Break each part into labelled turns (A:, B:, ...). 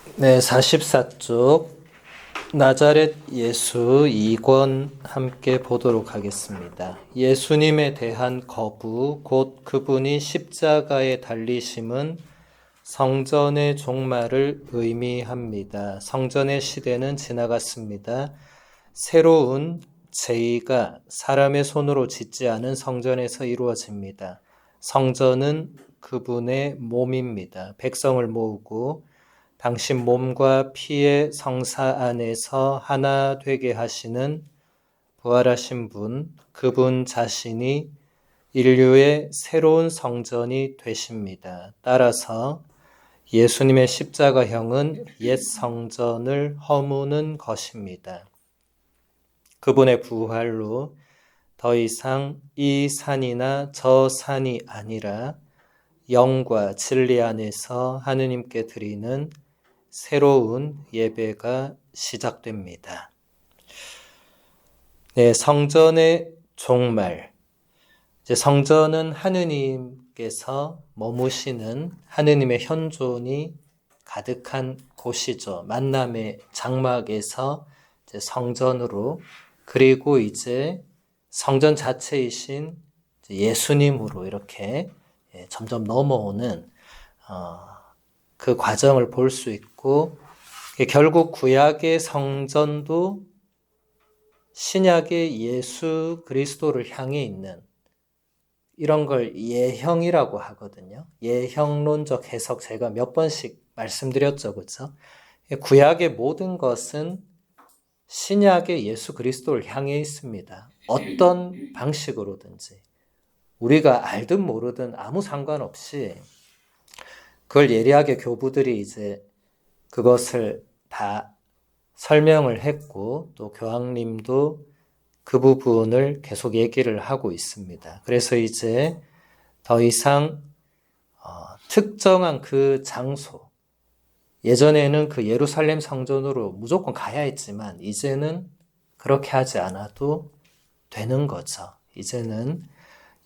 A: 네, 44쪽 나자렛 예수 2권 함께 보도록 하겠습니다. 예수님에 대한 거부, 곧 그분이 십자가에 달리심은 성전의 종말을 의미합니다. 성전의 시대는 지나갔습니다. 새로운 제의가 사람의 손으로 짓지 않은 성전에서 이루어집니다. 성전은 그분의 몸입니다. 백성을 모으고 당신 몸과 피의 성사 안에서 하나 되게 하시는 부활하신 분, 그분 자신이 인류의 새로운 성전이 되십니다. 따라서 예수님의 십자가형은 옛 성전을 허무는 것입니다. 그분의 부활로 더 이상 이 산이나 저 산이 아니라 영과 진리 안에서 하느님께 드리는 새로운 예배가 시작됩니다. 네, 성전의 종말. 이제 성전은 하느님께서 머무시는 하느님의 현존이 가득한 곳이죠. 만남의 장막에서 이제 성전으로, 그리고 이제 성전 자체이신 예수님으로 이렇게 점점 넘어오는 그 과정을 볼 수 있고, 결국 구약의 성전도 신약의 예수 그리스도를 향해 있는 이런 걸 예형이라고 하거든요. 예형론적 해석 제가 몇 번씩 말씀드렸죠, 그렇죠? 구약의 모든 것은 신약의 예수 그리스도를 향해 있습니다. 어떤 방식으로든지 우리가 알든 모르든 아무 상관없이 그걸 예리하게 교부들이 이제 그것을 다 설명을 했고, 또 교황님도 그 부분을 계속 얘기를 하고 있습니다. 그래서 이제 더 이상 특정한 그 장소, 예전에는 그 예루살렘 성전으로 무조건 가야 했지만 이제는 그렇게 하지 않아도 되는 거죠. 이제는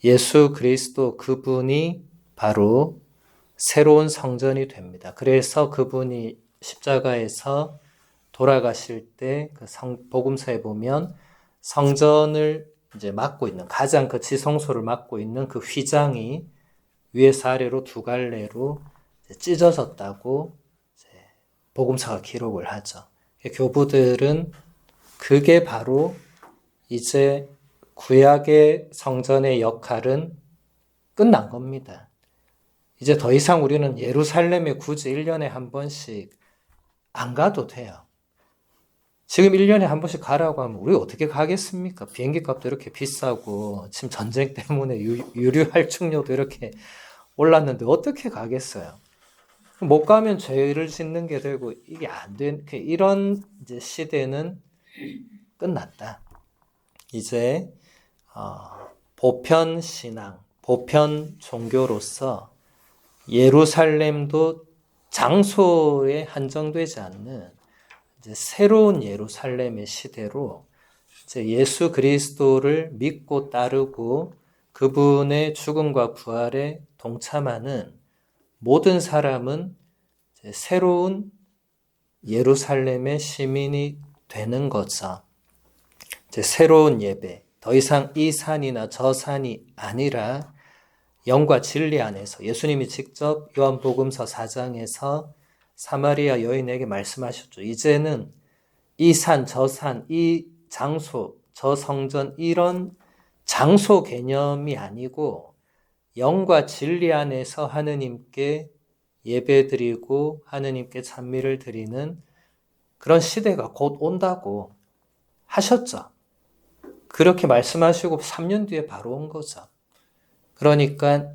A: 예수 그리스도 그분이 바로 새로운 성전이 됩니다. 그래서 그분이 십자가에서 돌아가실 때 그 복음서에 보면 성전을 이제 맡고 있는, 가장 그 지성소를 맡고 있는 그 휘장이 위에서 아래로 두 갈래로 찢어졌다고 복음서가 기록을 하죠. 교부들은 그게 바로 이제 구약의 성전의 역할은 끝난 겁니다. 이제 더 이상 우리는 예루살렘에 굳이 1년에 한 번씩 안 가도 돼요. 지금 1년에 한 번씩 가라고 하면 우리 어떻게 가겠습니까? 비행기 값도 이렇게 비싸고 지금 전쟁 때문에 유류 할증료도 이렇게 올랐는데 어떻게 가겠어요? 못 가면 죄를 짓는 게 되고 이게 안 된, 이런 이제 시대는 끝났다. 이제 보편 신앙, 보편 종교로서 예루살렘도 장소에 한정되지 않는 이제 새로운 예루살렘의 시대로 이제 예수 그리스도를 믿고 따르고 그분의 죽음과 부활에 동참하는 모든 사람은 이제 새로운 예루살렘의 시민이 되는 거죠. 이제 새로운 예배, 더 이상 이 산이나 저 산이 아니라 영과 진리 안에서 예수님이 직접 요한복음서 4장에서 사마리아 여인에게 말씀하셨죠. 이제는 이 산, 저 산, 이 장소, 저 성전, 이런 장소 개념이 아니고 영과 진리 안에서 하느님께 예배드리고 하느님께 찬미를 드리는 그런 시대가 곧 온다고 하셨죠. 그렇게 말씀하시고 3년 뒤에 바로 온 거죠. 그러니까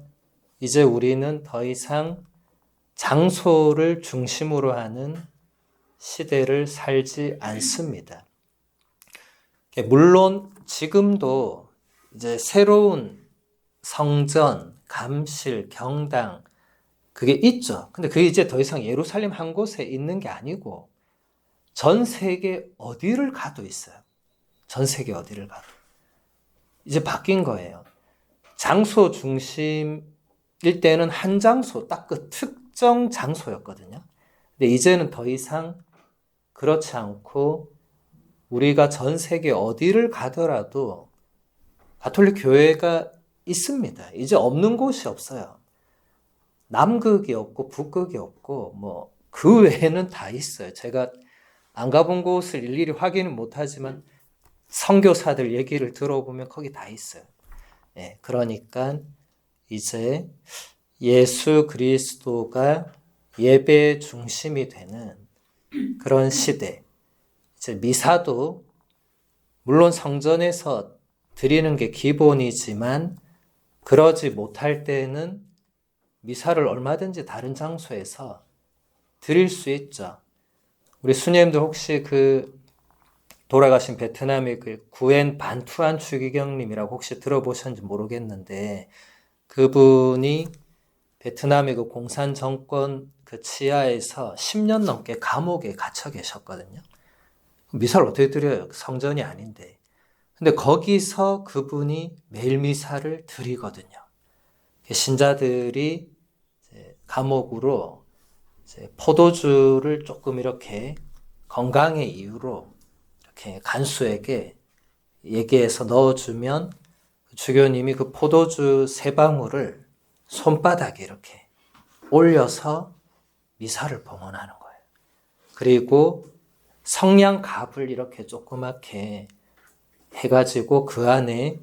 A: 이제 우리는 더 이상 장소를 중심으로 하는 시대를 살지 않습니다. 물론 지금도 이제 새로운 성전, 감실, 경당 그게 있죠. 근데 그게 이제 더 이상 예루살렘 한 곳에 있는 게 아니고 전 세계 어디를 가도 있어요. 전 세계 어디를 가도. 이제 바뀐 거예요. 장소 중심일 때는 한 장소, 딱 그 특정 장소였거든요. 근데 이제는 더 이상 그렇지 않고 우리가 전 세계 어디를 가더라도 가톨릭 교회가 있습니다. 이제 없는 곳이 없어요. 남극이 없고 북극이 없고 뭐 그 외에는 다 있어요. 제가 안 가본 곳을 일일이 확인은 못하지만 선교사들 얘기를 들어보면 거기 다 있어요. 예, 그러니까 이제 예수 그리스도가 예배의 중심이 되는 그런 시대. 이제 미사도 물론 성전에서 드리는 게 기본이지만 그러지 못할 때는 미사를 얼마든지 다른 장소에서 드릴 수 있죠. 우리 수녀님들 혹시 그 돌아가신 베트남의 그 구엔 반투안 추기경님이라고 혹시 들어보셨는지 모르겠는데 그분이 베트남의 그 공산 정권 그 치하에서 10년 넘게 감옥에 갇혀 계셨거든요. 미사를 어떻게 드려요? 성전이 아닌데. 근데 거기서 그분이 매일 미사를 드리거든요. 신자들이 감옥으로 포도주를 조금 이렇게 건강의 이유로 이렇게 간수에게 얘기해서 넣어주면 주교님이 그 포도주 3방울을 손바닥에 이렇게 올려서 미사를 봉헌하는 거예요. 그리고 성냥갑을 이렇게 조그맣게 해가지고 그 안에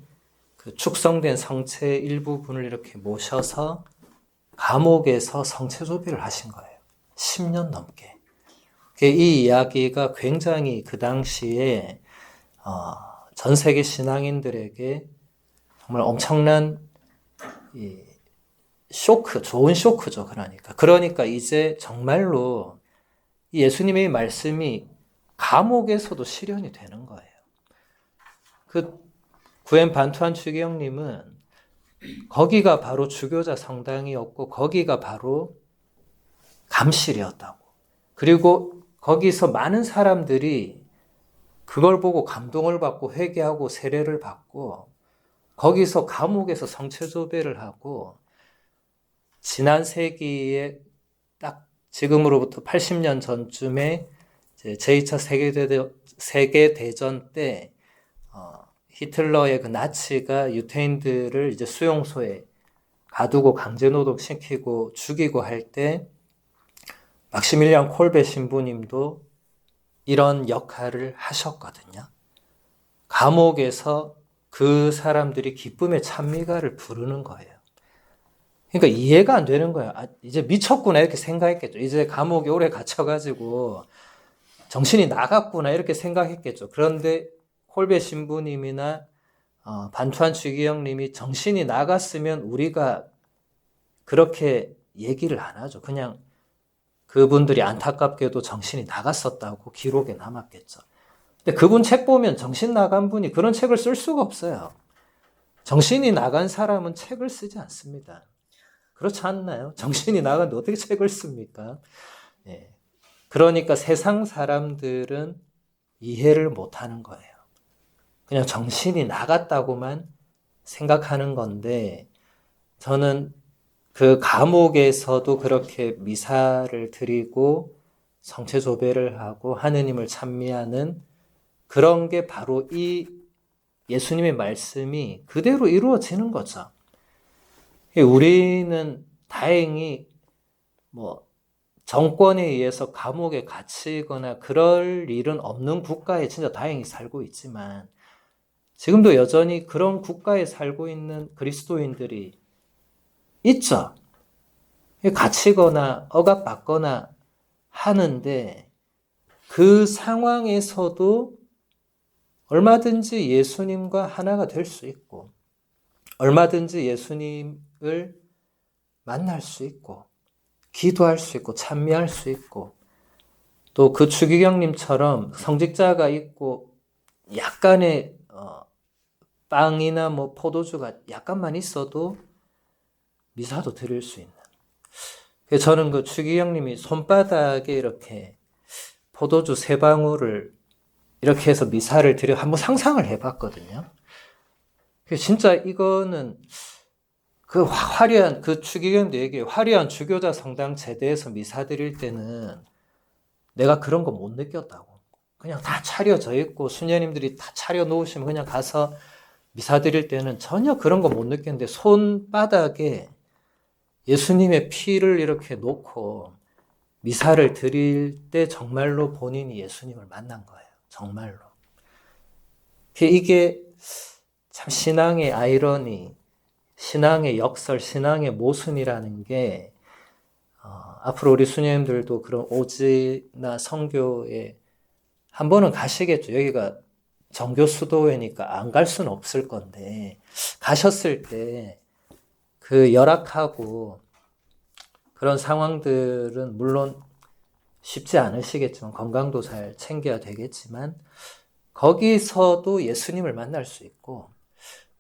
A: 그 축성된 성체 일부분을 이렇게 모셔서 감옥에서 성체조비를 하신 거예요. 10년 넘게. 이 이야기가 굉장히 그 당시에 전 세계 신앙인들에게 정말 엄청난 쇼크, 좋은 쇼크죠. 그러니까 이제 정말로 예수님의 말씀이 감옥에서도 실현이 되는 거예요. 그 구엔 반투안 추기경님은 거기가 바로 주교자 성당이었고 거기가 바로 감실이었다고. 그리고 거기서 많은 사람들이 그걸 보고 감동을 받고 회개하고 세례를 받고 거기서 감옥에서 성체조배를 하고 지난 세기에 딱 지금으로부터 80년 전쯤에 제2차 세계대전 때 히틀러의 그 나치가 유태인들을 이제 수용소에 가두고 강제노동시키고 죽이고 할 때 막시밀리안 콜베 신부님도 이런 역할을 하셨거든요. 감옥에서 그 사람들이 기쁨의 찬미가를 부르는 거예요. 그러니까 이해가 안 되는 거예요. 이제 미쳤구나 이렇게 생각했겠죠. 이제 감옥에 오래 갇혀가지고 정신이 나갔구나 이렇게 생각했겠죠. 그런데 콜베 신부님이나 반투안 추기경님이 정신이 나갔으면 우리가 그렇게 얘기를 안 하죠. 그냥 그분들이 안타깝게도 정신이 나갔었다고 기록에 남았겠죠. 근데 그분 책 보면 정신 나간 분이 그런 책을 쓸 수가 없어요. 정신이 나간 사람은 책을 쓰지 않습니다. 그렇지 않나요? 정신이 나갔는데 어떻게 책을 씁니까? 예. 그러니까 세상 사람들은 이해를 못하는 거예요. 그냥 정신이 나갔다고만 생각하는 건데 저는 그 감옥에서도 그렇게 미사를 드리고 성체조배를 하고 하느님을 찬미하는 그런 게 바로 이 예수님의 말씀이 그대로 이루어지는 거죠. 우리는 다행히 뭐 정권에 의해서 감옥에 갇히거나 그럴 일은 없는 국가에 진짜 다행히 살고 있지만 지금도 여전히 그런 국가에 살고 있는 그리스도인들이 있죠. 갇히거나 억압받거나 하는데 그 상황에서도 얼마든지 예수님과 하나가 될 수 있고 얼마든지 예수님을 만날 수 있고 기도할 수 있고 찬미할 수 있고 또 그 추기경님처럼 성직자가 있고 약간의 빵이나 뭐 포도주가 약간만 있어도 미사도 드릴 수 있는. 그래서 저는 그 추기경님이 손바닥에 이렇게 포도주 3방울을 이렇게 해서 미사를 드려 한번 상상을 해봤거든요. 진짜 이거는 그 화려한 그 추기경도 얘기해요. 화려한 주교자 성당 제대에서 미사 드릴 때는 내가 그런 거 못 느꼈다고. 그냥 다 차려져 있고 수녀님들이 다 차려 놓으시면 그냥 가서 미사 드릴 때는 전혀 그런 거 못 느꼈는데 손바닥에 예수님의 피를 이렇게 놓고 미사를 드릴 때 정말로 본인이 예수님을 만난 거예요. 정말로. 이게 참 신앙의 아이러니, 신앙의 역설, 신앙의 모순이라는 게 앞으로 우리 수녀님들도 그런 오지나 선교에 한 번은 가시겠죠. 여기가 정교 수도회니까 안 갈 수는 없을 건데 가셨을 때 그 열악하고 그런 상황들은 물론 쉽지 않으시겠지만 건강도 잘 챙겨야 되겠지만 거기서도 예수님을 만날 수 있고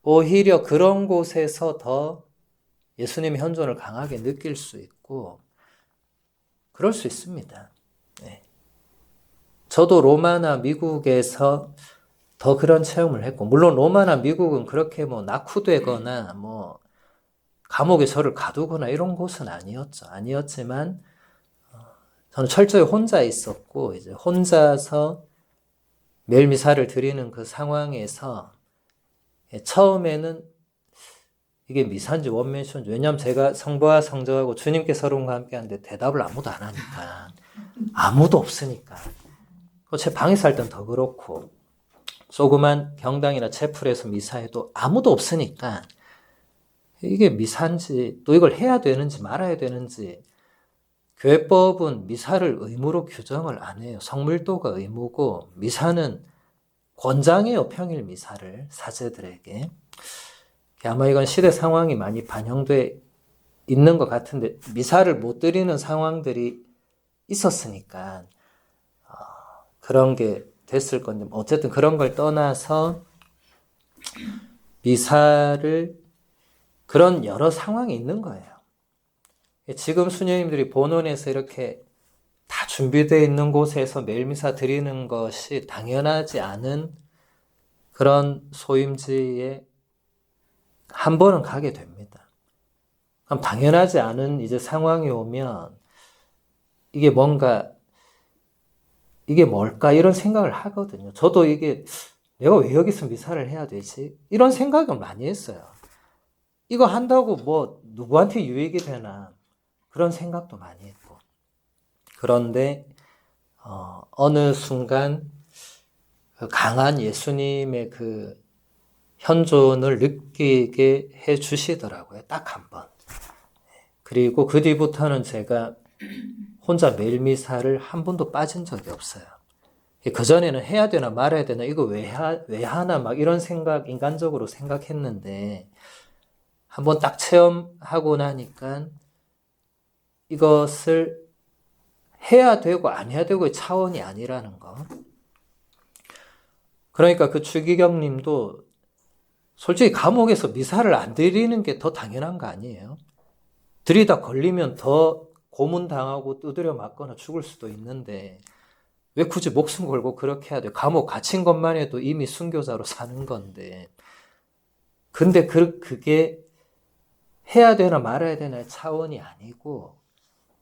A: 오히려 그런 곳에서 더 예수님의 현존을 강하게 느낄 수 있고 그럴 수 있습니다. 네. 저도 로마나 미국에서 더 그런 체험을 했고 물론 로마나 미국은 그렇게 뭐 낙후되거나 뭐 감옥에 저를 가두거나 이런 곳은 아니었지만 저는 철저히 혼자 있었고 이제 혼자서 매일 미사를 드리는 그 상황에서 처음에는 이게 미사인지 원맨쇼인지 왜냐하면 제가 성부와 성자하고 주님께 서론과 함께 하는데 대답을 아무도 안 하니까 아무도 없으니까 제 방에서 할 땐 더 그렇고 조그만 경당이나 채플에서 미사해도 아무도 없으니까 이게 미사인지 또 이걸 해야 되는지 말아야 되는지 교회법은 미사를 의무로 규정을 안 해요. 성물도가 의무고 미사는 권장해요. 평일 미사를 사제들에게. 아마 이건 시대 상황이 많이 반영돼 있는 것 같은데 미사를 못 드리는 상황들이 있었으니까 그런 게 됐을 건데 어쨌든 그런 걸 떠나서 미사를 그런 여러 상황이 있는 거예요. 지금 수녀님들이 본원에서 이렇게 다 준비되어 있는 곳에서 매일 미사 드리는 것이 당연하지 않은 그런 소임지에 한 번은 가게 됩니다. 그럼 당연하지 않은 이제 상황이 오면 이게 뭘까 이런 생각을 하거든요. 저도 이게 내가 왜 여기서 미사를 해야 되지? 이런 생각을 많이 했어요. 이거 한다고 뭐 누구한테 유익이 되나 그런 생각도 많이 했고 그런데 어느 순간 그 강한 예수님의 그 현존을 느끼게 해 주시더라고요. 딱 한 번. 그리고 그 뒤부터는 제가 혼자 매일 미사를 한 번도 빠진 적이 없어요. 그전에는 해야 되나 말아야 되나 이거 왜 하나 막 이런 생각 인간적으로 생각했는데 한번 딱 체험하고 나니까 이것을 해야 되고 안 해야 되고의 차원이 아니라는 거. 그러니까 그 추기경 님도 솔직히 감옥에서 미사를 안 드리는 게 더 당연한 거 아니에요? 들이다 걸리면 더 고문당하고 두드려 맞거나 죽을 수도 있는데 왜 굳이 목숨 걸고 그렇게 해야 돼요? 감옥 갇힌 것만 해도 이미 순교자로 사는 건데 근데 그게 해야 되나 말아야 되나 차원이 아니고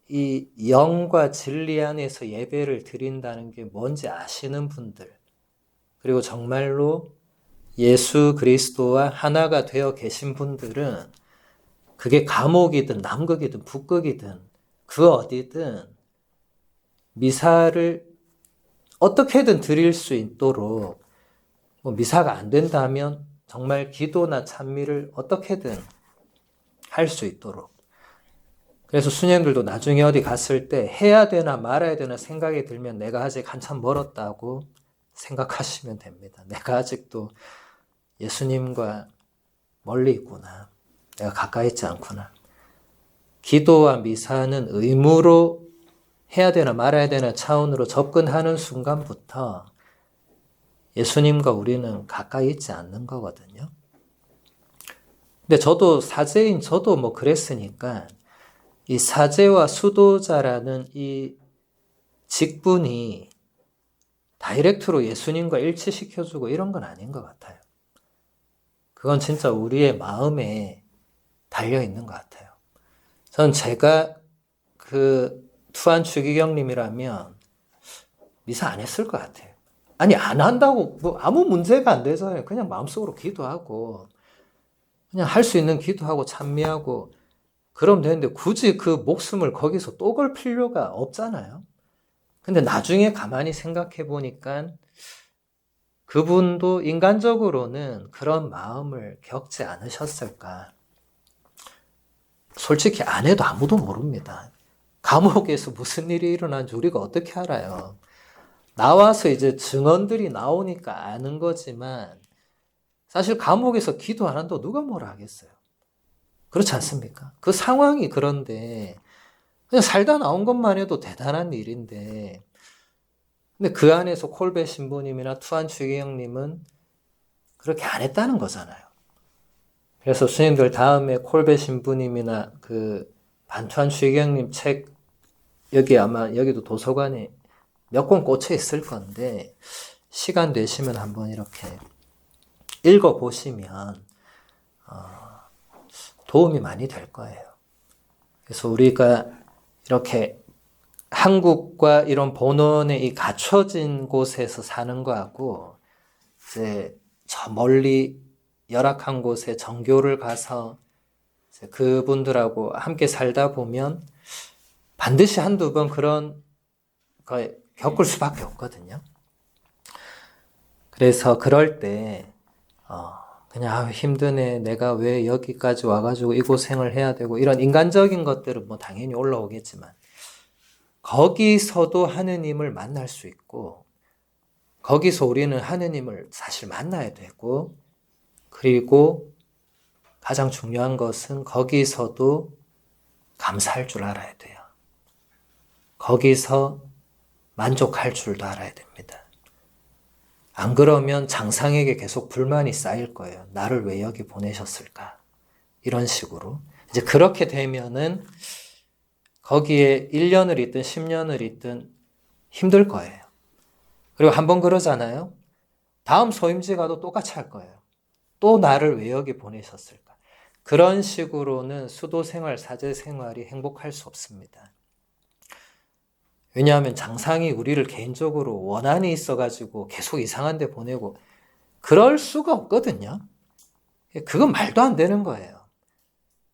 A: 이 영과 진리 안에서 예배를 드린다는 게 뭔지 아시는 분들 그리고 정말로 예수 그리스도와 하나가 되어 계신 분들은 그게 감옥이든 남극이든 북극이든 그 어디든 미사를 어떻게든 드릴 수 있도록 뭐 미사가 안 된다면 정말 기도나 찬미를 어떻게든 할 수 있도록 그래서 수녀님들도 나중에 어디 갔을 때 해야 되나 말아야 되나 생각이 들면 내가 아직 한참 멀었다고 생각하시면 됩니다. 내가 아직도 예수님과 멀리 있구나. 내가 가까이 있지 않구나. 기도와 미사는 의무로 해야 되나 말아야 되나 차원으로 접근하는 순간부터 예수님과 우리는 가까이 있지 않는 거거든요. 근데 저도 사제인 저도 뭐 그랬으니까 이 사제와 수도자라는 이 직분이 다이렉트로 예수님과 일치시켜주고 이런 건 아닌 것 같아요. 그건 진짜 우리의 마음에 달려있는 것 같아요. 전 제가 그 투한 추기경님이라면 미사 안 했을 것 같아요. 아니, 안 한다고 뭐 아무 문제가 안 되잖아요. 그냥 마음속으로 기도하고, 그냥 할 수 있는 기도하고 찬미하고, 그럼 되는데 굳이 그 목숨을 거기서 또 걸 필요가 없잖아요. 근데 나중에 가만히 생각해 보니까 그분도 인간적으로는 그런 마음을 겪지 않으셨을까. 솔직히 안 해도 아무도 모릅니다. 감옥에서 무슨 일이 일어난지 우리가 어떻게 알아요? 나와서 이제 증언들이 나오니까 아는 거지만 사실 감옥에서 기도 안 한다고 누가 뭐라 하겠어요? 그렇지 않습니까? 그 상황이 그런데 그냥 살다 나온 것만 해도 대단한 일인데 근데 그 안에서 콜베 신부님이나 투안 추기경님은 그렇게 안 했다는 거잖아요. 그래서 스님들 다음에 콜베 신부님이나 그 반투안 추기경님 책 여기 아마 여기도 도서관에 몇 권 꽂혀 있을 건데 시간 되시면 한번 이렇게 읽어보시면 도움이 많이 될 거예요. 그래서 우리가 이렇게 한국과 이런 본원의 이 갖춰진 곳에서 사는 거하고 이제 저 멀리 열악한 곳에 정교를 가서 그분들하고 함께 살다 보면 반드시 한두 번 그런 거 겪을 수밖에 없거든요. 그래서 그럴 때 그냥 힘드네, 내가 왜 여기까지 와가지고 이 고생을 해야 되고 이런 인간적인 것들은 뭐 당연히 올라오겠지만 거기서도 하느님을 만날 수 있고 거기서 우리는 하느님을 사실 만나야 되고 그리고 가장 중요한 것은 거기서도 감사할 줄 알아야 돼요. 거기서 만족할 줄도 알아야 됩니다. 안 그러면 장상에게 계속 불만이 쌓일 거예요. 나를 왜 여기 보내셨을까? 이런 식으로. 이제 그렇게 되면은 거기에 1년을 있든 10년을 있든 힘들 거예요. 그리고 한번 그러잖아요. 다음 소임지 가도 똑같이 할 거예요. 또 나를 왜 여기 보내셨을까? 그런 식으로는 수도 생활, 사제 생활이 행복할 수 없습니다. 왜냐하면 장상이 우리를 개인적으로 원한이 있어가지고 계속 이상한 데 보내고 그럴 수가 없거든요. 그건 말도 안 되는 거예요.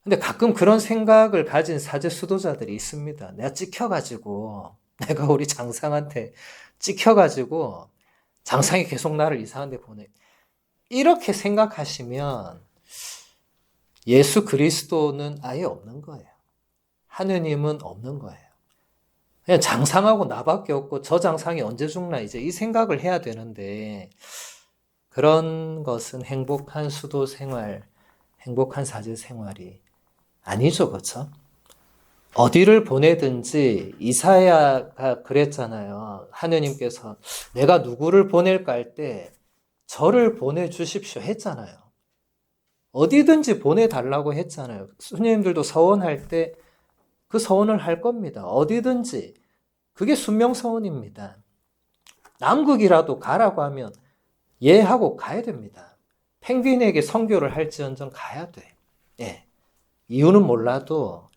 A: 근데 가끔 그런 생각을 가진 사제 수도자들이 있습니다. 내가 찍혀가지고 내가 우리 장상한테 찍혀가지고 장상이 계속 나를 이상한 데 보내. 이렇게 생각하시면 예수 그리스도는 아예 없는 거예요. 하느님은 없는 거예요. 그냥 장상하고 나밖에 없고 저 장상이 언제 죽나 이제 이 생각을 해야 되는데 그런 것은 행복한 수도 생활, 행복한 사제 생활이 아니죠, 그렇죠? 어디를 보내든지 이사야가 그랬잖아요. 하느님께서 내가 누구를 보낼까 할 때 저를 보내주십시오 했잖아요. 어디든지 보내달라고 했잖아요. 스님들도 서원할 때 그 서원을 할 겁니다. 어디든지. 그게 순명서원입니다. 남극이라도 가라고 하면 예 하고 가야 됩니다. 펭귄에게 선교를 할지언정 가야 돼. 예. 이유는 몰라도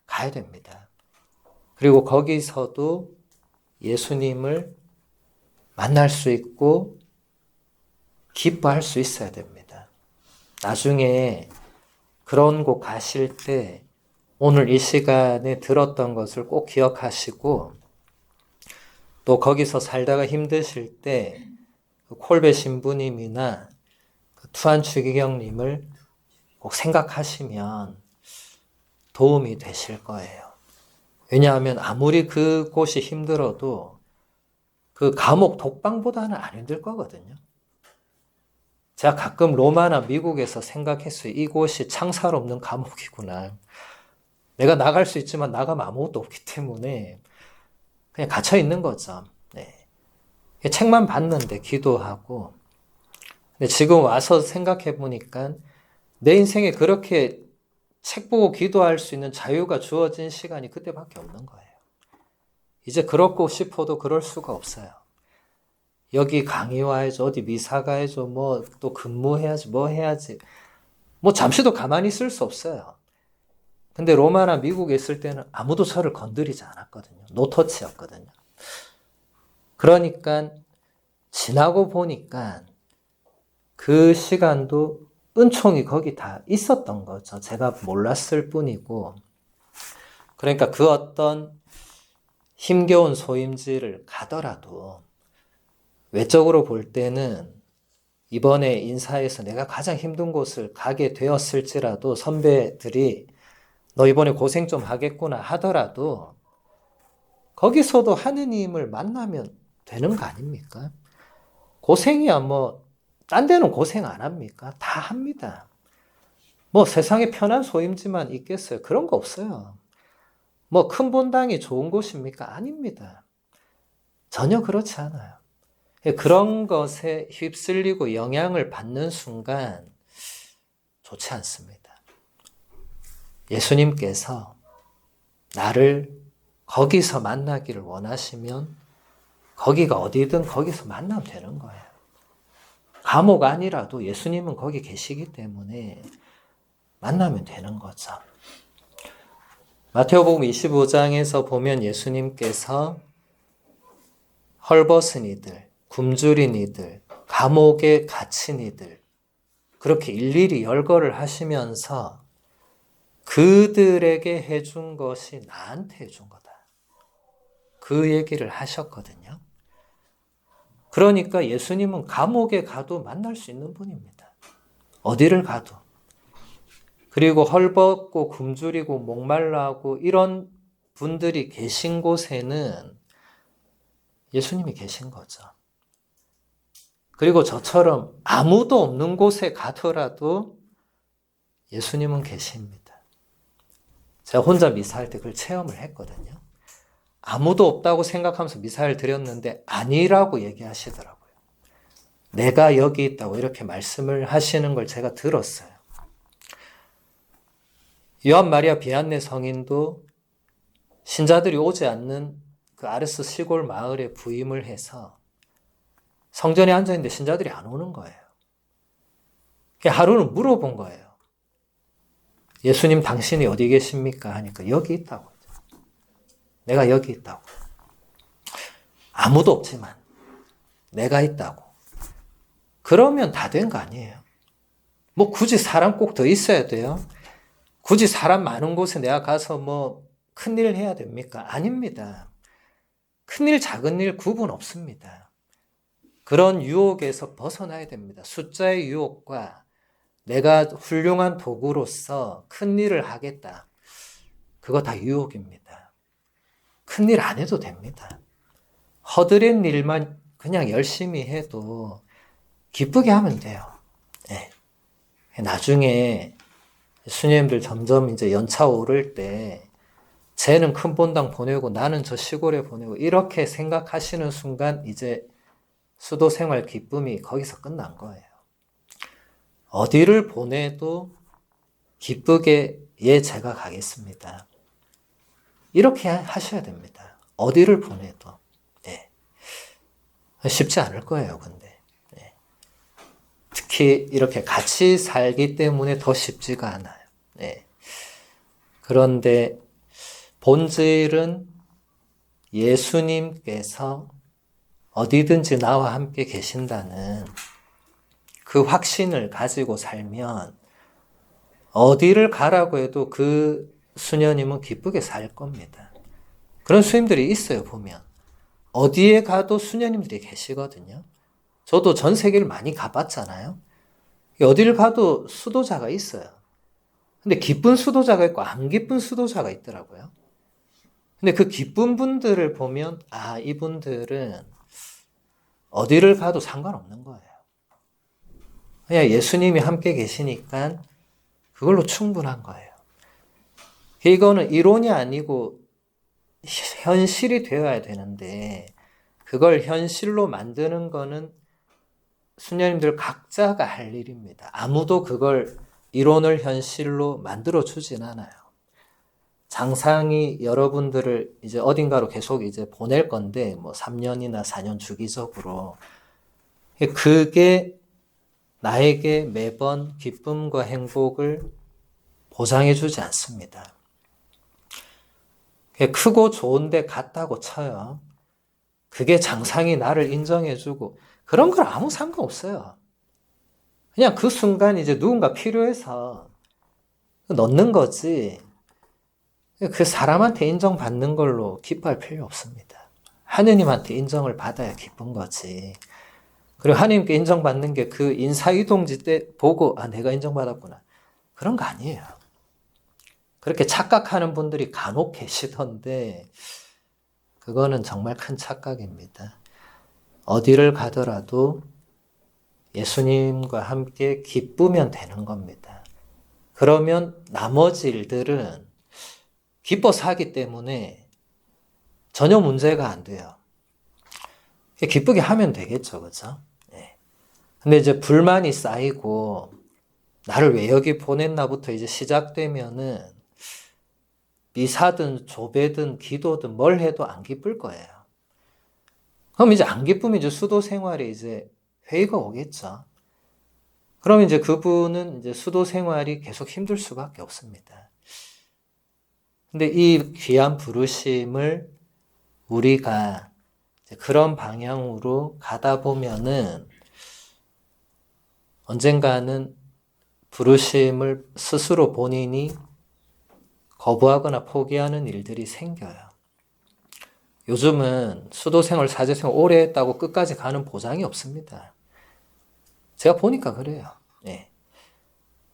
A: 가야 됩니다. 그리고 거기서도 예수님을 만날 수 있고 기뻐할 수 있어야 됩니다. 나중에 그런 곳 가실 때 오늘 이 시간에 들었던 것을 꼭 기억하시고 또 거기서 살다가 힘드실 때 콜베 신부님이나 투안 추기경님을 꼭 생각하시면 도움이 되실 거예요. 왜냐하면 아무리 그곳이 힘들어도 그 감옥 독방보다는 안 힘들 거거든요. 제가 가끔 로마나 미국에서 생각했어요. 이곳이 창살 없는 감옥이구나. 내가 나갈 수 있지만 나가면 아무것도 없기 때문에 그냥 갇혀 있는 거죠. 네. 책만 봤는데 기도하고. 근데 지금 와서 생각해 보니까 내 인생에 그렇게 책 보고 기도할 수 있는 자유가 주어진 시간이 그때밖에 없는 거예요. 이제 그렇고 싶어도 그럴 수가 없어요. 여기 강의 와야지, 어디 미사 가야지, 뭐 또 근무해야지, 뭐 해야지. 뭐 잠시도 가만히 있을 수 없어요. 근데 로마나 미국에 있을 때는 아무도 저를 건드리지 않았거든요. 노터치였거든요. 그러니까 지나고 보니까 그 시간도 은총이 거기 다 있었던 거죠. 제가 몰랐을 뿐이고. 그러니까 그 어떤 힘겨운 소임지를 가더라도 외적으로 볼 때는 이번에 인사에서 내가 가장 힘든 곳을 가게 되었을지라도 선배들이 너 이번에 고생 좀 하겠구나 하더라도 거기서도 하느님을 만나면 되는 거 아닙니까? 고생이야 뭐 딴 데는 고생 안 합니까? 다 합니다. 뭐 세상에 편한 소임지만 있겠어요? 그런 거 없어요. 뭐 큰 본당이 좋은 곳입니까? 아닙니다. 전혀 그렇지 않아요. 그런 것에 휩쓸리고 영향을 받는 순간 좋지 않습니다. 예수님께서 나를 거기서 만나기를 원하시면 거기가 어디든 거기서 만나면 되는 거예요. 감옥 아니라도 예수님은 거기 계시기 때문에 만나면 되는 거죠. 마태복음 25장에서 보면 예수님께서 헐벗은 이들, 굶주린 이들, 감옥에 갇힌 이들 그렇게 일일이 열거를 하시면서 그들에게 해준 것이 나한테 해준 거다. 그 얘기를 하셨거든요. 그러니까 예수님은 감옥에 가도 만날 수 있는 분입니다. 어디를 가도. 그리고 헐벗고 굶주리고 목말라하고 이런 분들이 계신 곳에는 예수님이 계신 거죠. 그리고 저처럼 아무도 없는 곳에 가더라도 예수님은 계십니다. 제가 혼자 미사할 때 그걸 체험을 했거든요. 아무도 없다고 생각하면서 미사를 드렸는데 아니라고 얘기하시더라고요. 내가 여기 있다고 이렇게 말씀을 하시는 걸 제가 들었어요. 요한 마리아 비안네 성인도 신자들이 오지 않는 그 아르스 시골 마을에 부임을 해서 성전에 앉아있는데 신자들이 안 오는 거예요. 하루는 물어본 거예요. 예수님 당신이 어디 계십니까? 하니까 여기 있다고. 내가 여기 있다고. 아무도 없지만 내가 있다고. 그러면 다 된 거 아니에요. 뭐 굳이 사람 꼭 더 있어야 돼요? 굳이 사람 많은 곳에 내가 가서 뭐 큰일 해야 됩니까? 아닙니다. 큰일 작은 일 구분 없습니다. 그런 유혹에서 벗어나야 됩니다. 숫자의 유혹과 내가 훌륭한 도구로서 큰일을 하겠다. 그거 다 유혹입니다. 큰일 안 해도 됩니다. 허드렛 일만 그냥 열심히 해도 기쁘게 하면 돼요. 네. 나중에 수녀님들 점점 이제 연차 오를 때 쟤는 큰 본당 보내고 나는 저 시골에 보내고 이렇게 생각하시는 순간 이제 수도 생활 기쁨이 거기서 끝난 거예요. 어디를 보내도 기쁘게 예 제가 가겠습니다. 이렇게 하셔야 됩니다. 어디를 보내도. 네. 쉽지 않을 거예요, 근데. 네. 특히 이렇게 같이 살기 때문에 더 쉽지가 않아요. 네. 그런데 본질은 예수님께서 어디든지 나와 함께 계신다는 그 확신을 가지고 살면 어디를 가라고 해도 그 수녀님은 기쁘게 살 겁니다. 그런 수님들이 있어요, 보면. 어디에 가도 수녀님들이 계시거든요. 저도 전 세계를 많이 가봤잖아요. 어디를 가도 수도자가 있어요. 근데 기쁜 수도자가 있고 안 기쁜 수도자가 있더라고요. 근데 그 기쁜 분들을 보면 아, 이분들은 어디를 가도 상관없는 거예요. 그냥 예수님이 함께 계시니까 그걸로 충분한 거예요. 이거는 이론이 아니고 현실이 되어야 되는데 그걸 현실로 만드는 거는 수녀님들 각자가 할 일입니다. 아무도 그걸 이론을 현실로 만들어 주진 않아요. 장상이 여러분들을 이제 어딘가로 계속 이제 보낼 건데 뭐 3년이나 4년 주기적으로 그게 나에게 매번 기쁨과 행복을 보장해 주지 않습니다. 크고 좋은데 갔다고 쳐요. 그게 장상이 나를 인정해주고 그런 걸 아무 상관없어요. 그냥 그 순간 이제 누군가 필요해서 넣는 거지. 그 사람한테 인정받는 걸로 기뻐할 필요 없습니다. 하느님한테 인정을 받아야 기쁜 거지. 그리고 하느님께 인정받는 게 그 인사이동지 때 보고 내가 인정받았구나. 그런 거 아니에요. 그렇게 착각하는 분들이 간혹 계시던데 그거는 정말 큰 착각입니다. 어디를 가더라도 예수님과 함께 기쁘면 되는 겁니다. 그러면 나머지 일들은 기뻐서 하기 때문에 전혀 문제가 안 돼요. 기쁘게 하면 되겠죠, 그죠? 네. 근데 이제 불만이 쌓이고 나를 왜 여기 보냈나부터 이제 시작되면은 미사든 조배든 기도든 뭘 해도 안 기쁠 거예요. 그럼 이제 안 기쁘면 이제 수도 생활에 이제 회의가 오겠죠. 그럼 이제 그분은 이제 수도 생활이 계속 힘들 수밖에 없습니다. 근데 이 귀한 부르심을 우리가 그런 방향으로 가다 보면은 언젠가는 부르심을 스스로 본인이 거부하거나 포기하는 일들이 생겨요. 요즘은 수도생활, 사제생활 오래 했다고 끝까지 가는 보장이 없습니다. 제가 보니까 그래요. 네.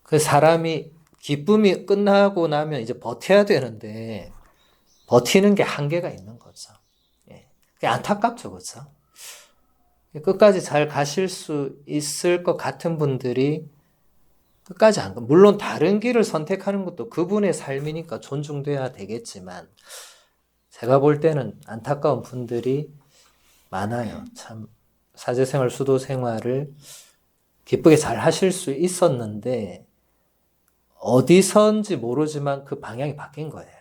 A: 그 사람이 기쁨이 끝나고 나면 이제 버텨야 되는데 버티는 게 한계가 있는 거죠. 네. 안타깝죠, 그렇죠? 끝까지 잘 가실 수 있을 것 같은 분들이 끝까지 안 가. 물론 다른 길을 선택하는 것도 그분의 삶이니까 존중돼야 되겠지만 제가 볼 때는 안타까운 분들이 많아요. 참 사제생활, 수도생활을 기쁘게 잘 하실 수 있었는데 어디선지 모르지만 그 방향이 바뀐 거예요.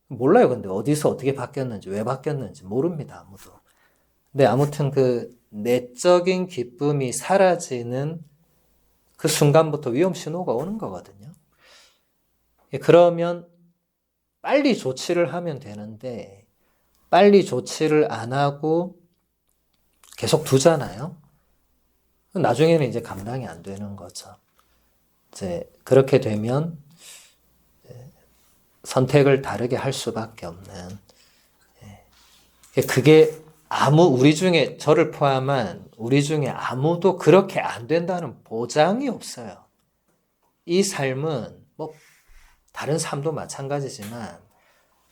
A: 몰라요. 근데 어디서 어떻게 바뀌었는지, 왜 바뀌었는지 모릅니다. 아무도. 근데 아무튼 그 내적인 기쁨이 사라지는 그 순간부터 위험 신호가 오는 거거든요. 그러면 빨리 조치를 하면 되는데 빨리 조치를 안 하고 계속 두잖아요. 나중에는 이제 감당이 안 되는 거죠. 이제 그렇게 되면 선택을 다르게 할 수밖에 없는. 그게 우리 중에 저를 포함한 우리 중에 아무도 그렇게 안 된다는 보장이 없어요. 이 삶은 뭐 다른 삶도 마찬가지지만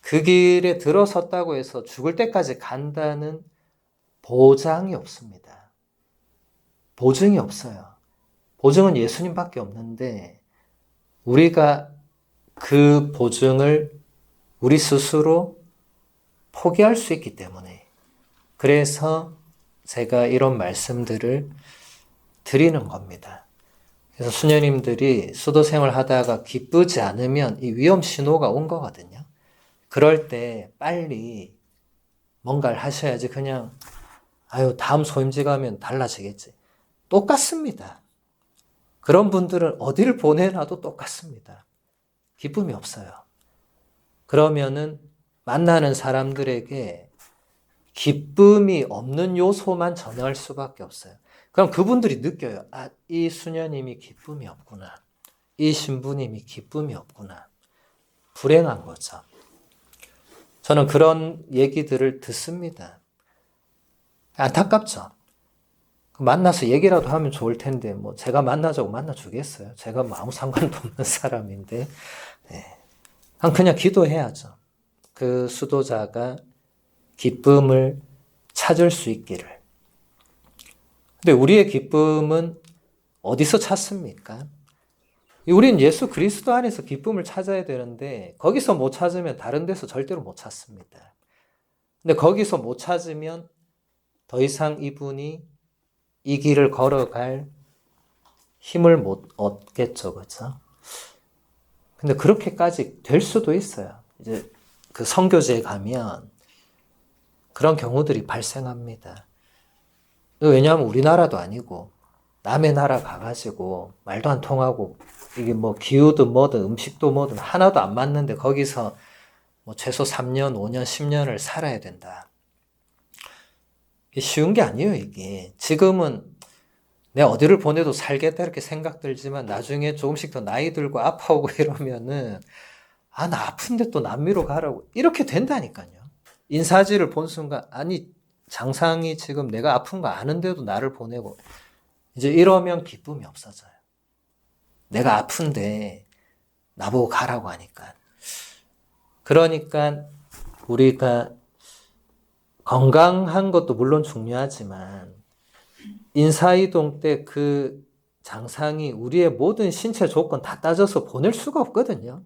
A: 그 길에 들어섰다고 해서 죽을 때까지 간다는 보장이 없습니다. 보증이 없어요. 보증은 예수님밖에 없는데 우리가 그 보증을 우리 스스로 포기할 수 있기 때문에 그래서 제가 이런 말씀들을 드리는 겁니다. 그래서 수녀님들이 수도 생활 하다가 기쁘지 않으면 이 위험 신호가 온 거거든요. 그럴 때 빨리 뭔가를 하셔야지 그냥 다음 소임지 가면 달라지겠지. 똑같습니다. 그런 분들은 어디를 보내놔도 똑같습니다. 기쁨이 없어요. 그러면은 만나는 사람들에게 기쁨이 없는 요소만 전할 수밖에 없어요. 그럼 그분들이 느껴요. 이 수녀님이 기쁨이 없구나. 이 신부님이 기쁨이 없구나. 불행한 거죠. 저는 그런 얘기들을 듣습니다. 안타깝죠. 만나서 얘기라도 하면 좋을 텐데 뭐 제가 만나자고 만나주겠어요. 제가 뭐 아무 상관도 없는 사람인데 그냥 기도해야죠. 그 수도자가 기쁨을 찾을 수 있기를. 근데 우리의 기쁨은 어디서 찾습니까? 우린 예수 그리스도 안에서 기쁨을 찾아야 되는데 거기서 못 찾으면 다른 데서 절대로 못 찾습니다. 근데 거기서 못 찾으면 더 이상 이분이 이 길을 걸어갈 힘을 못 얻겠죠, 그렇죠? 근데 그렇게까지 될 수도 있어요. 이제 그 선교지에 가면 그런 경우들이 발생합니다. 왜냐하면 우리나라도 아니고 남의 나라 가가지고 말도 안 통하고 이게 뭐 기후든 뭐든 음식도 뭐든 하나도 안 맞는데 거기서 뭐 최소 3년, 5년, 10년을 살아야 된다. 쉬운 게 아니에요, 이게. 지금은 내가 어디를 보내도 살겠다 이렇게 생각 들지만 나중에 조금씩 더 나이 들고 아파오고 이러면은 나 아픈데 또 남미로 가라고 이렇게 된다니까요. 인사지를 본 순간 아니 장상이 지금 내가 아픈 거 아는데도 나를 보내고 이제 이러면 기쁨이 없어져요. 내가 아픈데 나보고 가라고 하니까. 그러니까 우리가 건강한 것도 물론 중요하지만 인사이동 때 그 장상이 우리의 모든 신체 조건 다 따져서 보낼 수가 없거든요.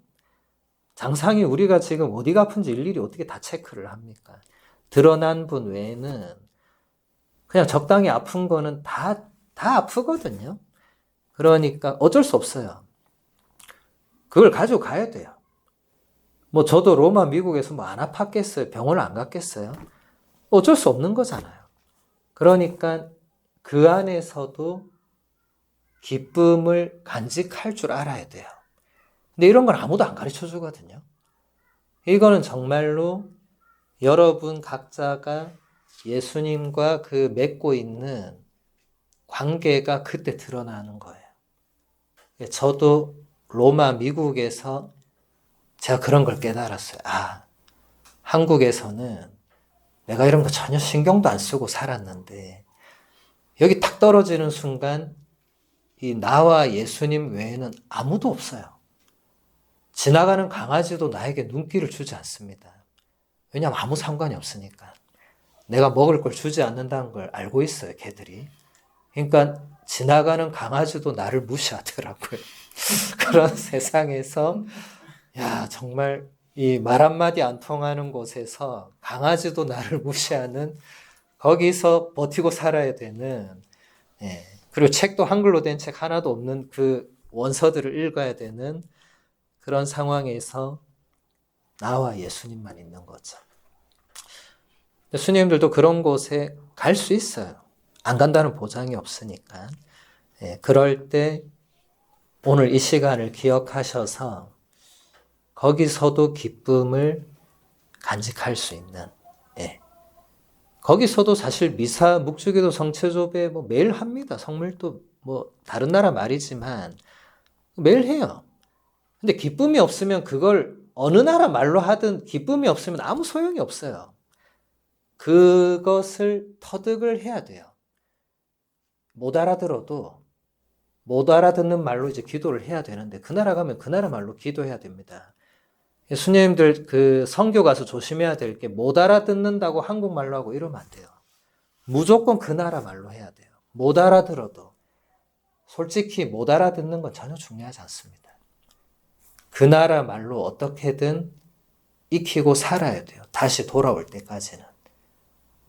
A: 장상이 우리가 지금 어디가 아픈지 일일이 어떻게 다 체크를 합니까? 드러난 분 외에는 그냥 적당히 아픈 거는 다 아프거든요. 그러니까 어쩔 수 없어요. 그걸 가지고 가야 돼요. 뭐 저도 로마 미국에서 뭐 안 아팠겠어요? 병원을 안 갔겠어요? 어쩔 수 없는 거잖아요. 그러니까 그 안에서도 기쁨을 간직할 줄 알아야 돼요. 근데 이런 건 아무도 안 가르쳐 주거든요. 이거는 정말로 여러분 각자가 예수님과 그 맺고 있는 관계가 그때 드러나는 거예요. 저도 로마 미국에서 제가 그런 걸 깨달았어요. 한국에서는 내가 이런 거 전혀 신경도 안 쓰고 살았는데 여기 탁 떨어지는 순간 이 나와 예수님 외에는 아무도 없어요. 지나가는 강아지도 나에게 눈길을 주지 않습니다. 왜냐하면 아무 상관이 없으니까. 내가 먹을 걸 주지 않는다는 걸 알고 있어요, 개들이. 그러니까 지나가는 강아지도 나를 무시하더라고요. 그런 세상에서 정말 이 말 한마디 안 통하는 곳에서 강아지도 나를 무시하는 거기서 버티고 살아야 되는 그리고 책도 한글로 된 책 하나도 없는 그 원서들을 읽어야 되는 그런 상황에서 나와 예수님만 있는 거죠. 수님들도 그런 곳에 갈 수 있어요. 안 간다는 보장이 없으니까. 그럴 때 오늘 이 시간을 기억하셔서 거기서도 기쁨을 간직할 수 있는 거기서도 사실 미사, 묵주기도, 성체조배 뭐 매일 합니다. 성물도 뭐 다른 나라 말이지만 매일 해요. 근데 기쁨이 없으면 그걸 어느 나라 말로 하든 기쁨이 없으면 아무 소용이 없어요. 그것을 터득을 해야 돼요. 못 알아들어도 못 알아듣는 말로 이제 기도를 해야 되는데 그 나라 가면 그 나라 말로 기도해야 됩니다. 수녀님들 그 선교 가서 조심해야 될 게 못 알아듣는다고 한국말로 하고 이러면 안 돼요. 무조건 그 나라 말로 해야 돼요. 못 알아들어도 솔직히 못 알아듣는 건 전혀 중요하지 않습니다. 그 나라 말로 어떻게든 익히고 살아야 돼요. 다시 돌아올 때까지는.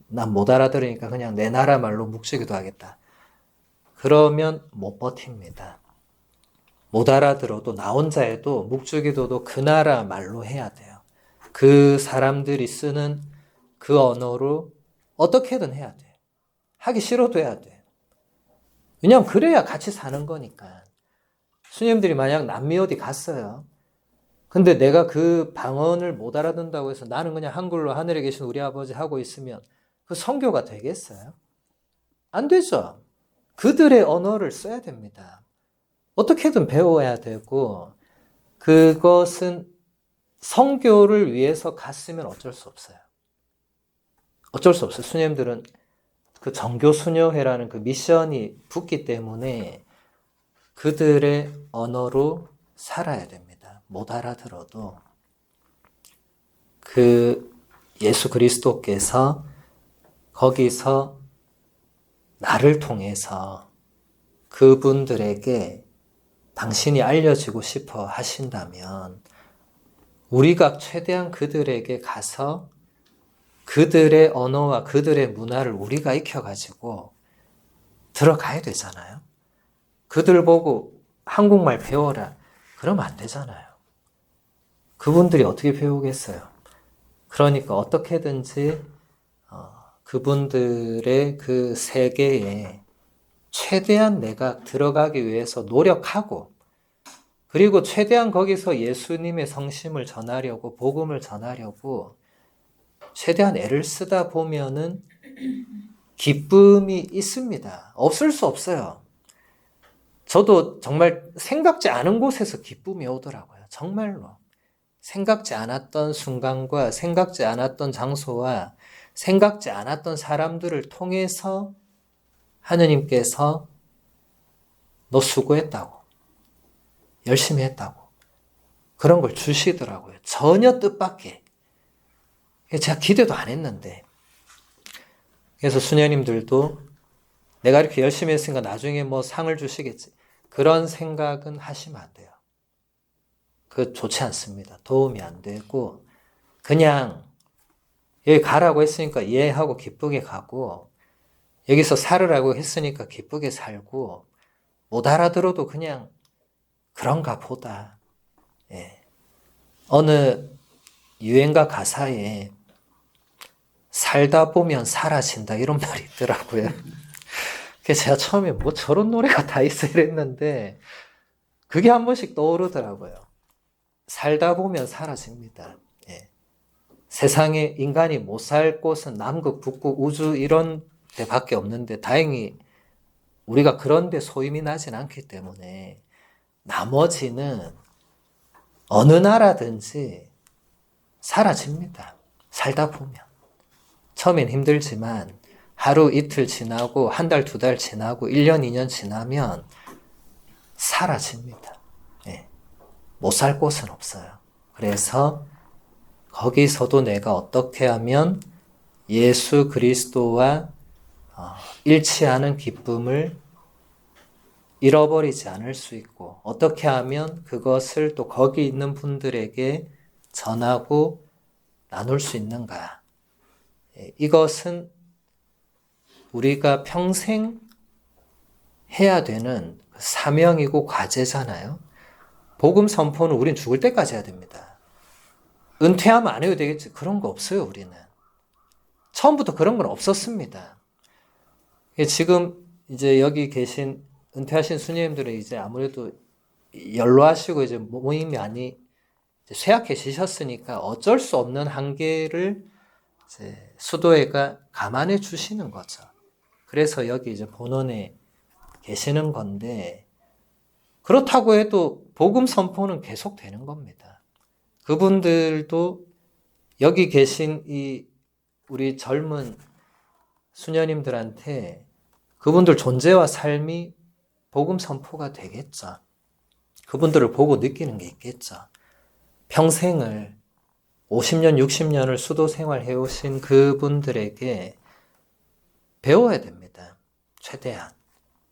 A: 난 못 알아들으니까 그냥 내 나라 말로 묵주기도 하겠다. 그러면 못 버팁니다. 못 알아들어도 나 혼자 해도 묵주기도도 그 나라 말로 해야 돼요. 그 사람들이 쓰는 그 언어로 어떻게든 해야 돼요. 하기 싫어도 해야 돼요. 왜냐하면 그래야 같이 사는 거니까. 수녀님들이 만약 남미 어디 갔어요. 근데 내가 그 방언을 못 알아듣는다고 해서 나는 그냥 한글로 하늘에 계신 우리 아버지 하고 있으면 그 선교가 되겠어요? 안 되죠. 그들의 언어를 써야 됩니다. 어떻게든 배워야 되고 그것은 선교를 위해서 갔으면 어쩔 수 없어요. 어쩔 수 없어요. 수녀님들은 그 정교 수녀회라는 그 미션이 붙기 때문에 그들의 언어로 살아야 됩니다. 못 알아들어도 그 예수 그리스도께서 거기서 나를 통해서 그분들에게 당신이 알려지고 싶어 하신다면 우리가 최대한 그들에게 가서 그들의 언어와 그들의 문화를 우리가 익혀가지고 들어가야 되잖아요. 그들 보고 한국말 배워라. 그러면 안 되잖아요. 그분들이 어떻게 배우겠어요? 그러니까 어떻게든지 그분들의 그 세계에 최대한 내가 들어가기 위해서 노력하고 그리고 최대한 거기서 예수님의 성심을 전하려고 복음을 전하려고 최대한 애를 쓰다 보면은 기쁨이 있습니다. 없을 수 없어요. 저도 정말 생각지 않은 곳에서 기쁨이 오더라고요. 정말로. 생각지 않았던 순간과 생각지 않았던 장소와 생각지 않았던 사람들을 통해서 하느님께서 너 수고했다고, 열심히 했다고 그런 걸 주시더라고요. 전혀 뜻밖의. 제가 기대도 안 했는데. 그래서 수녀님들도 내가 이렇게 열심히 했으니까 나중에 뭐 상을 주시겠지. 그런 생각은 하시면 안 돼요. 그거 좋지 않습니다. 도움이 안 되고 그냥 여기 가라고 했으니까 예 하고 기쁘게 가고 여기서 살으라고 했으니까 기쁘게 살고 못 알아들어도 그냥 그런가 보다. 예. 어느 유행가 가사에 살다 보면 사라진다 이런 말이 있더라고요. 그래서 제가 처음에 뭐 저런 노래가 다 있어 이랬는데 그게 한 번씩 떠오르더라고요. 살다 보면 사라집니다. 예. 세상에 인간이 못 살 곳은 남극, 북극, 우주 이런 데밖에 없는데 다행히 우리가 그런 데 소임이 나진 않기 때문에 나머지는 어느 나라든지 사라집니다. 살다 보면. 처음엔 힘들지만 하루 이틀 지나고 한 달, 두 달 지나고 1년, 2년 지나면 사라집니다. 예. 못 살 곳은 없어요. 그래서 거기서도 내가 어떻게 하면 예수 그리스도와 일치하는 기쁨을 잃어버리지 않을 수 있고 어떻게 하면 그것을 또 거기 있는 분들에게 전하고 나눌 수 있는가. 이것은 우리가 평생 해야 되는 사명이고 과제잖아요. 복음 선포는 우린 죽을 때까지 해야 됩니다. 은퇴하면 안 해도 되겠지. 그런 거 없어요, 우리는. 처음부터 그런 건 없었습니다. 지금 이제 여기 계신 은퇴하신 수녀님들은 이제 아무래도 연로하시고 이제 몸이 많이 쇠약해지셨으니까 어쩔 수 없는 한계를 이제 수도회가 감안해 주시는 거죠. 그래서 여기 이제 본원에 계시는 건데 그렇다고 해도 복음 선포는 계속 되는 겁니다. 그분들도 여기 계신 이 우리 젊은 수녀님들한테 그분들 존재와 삶이 복음 선포가 되겠죠. 그분들을 보고 느끼는 게 있겠죠. 평생을 50년, 60년을 수도 생활해 오신 그분들에게 배워야 됩니다. 최대한.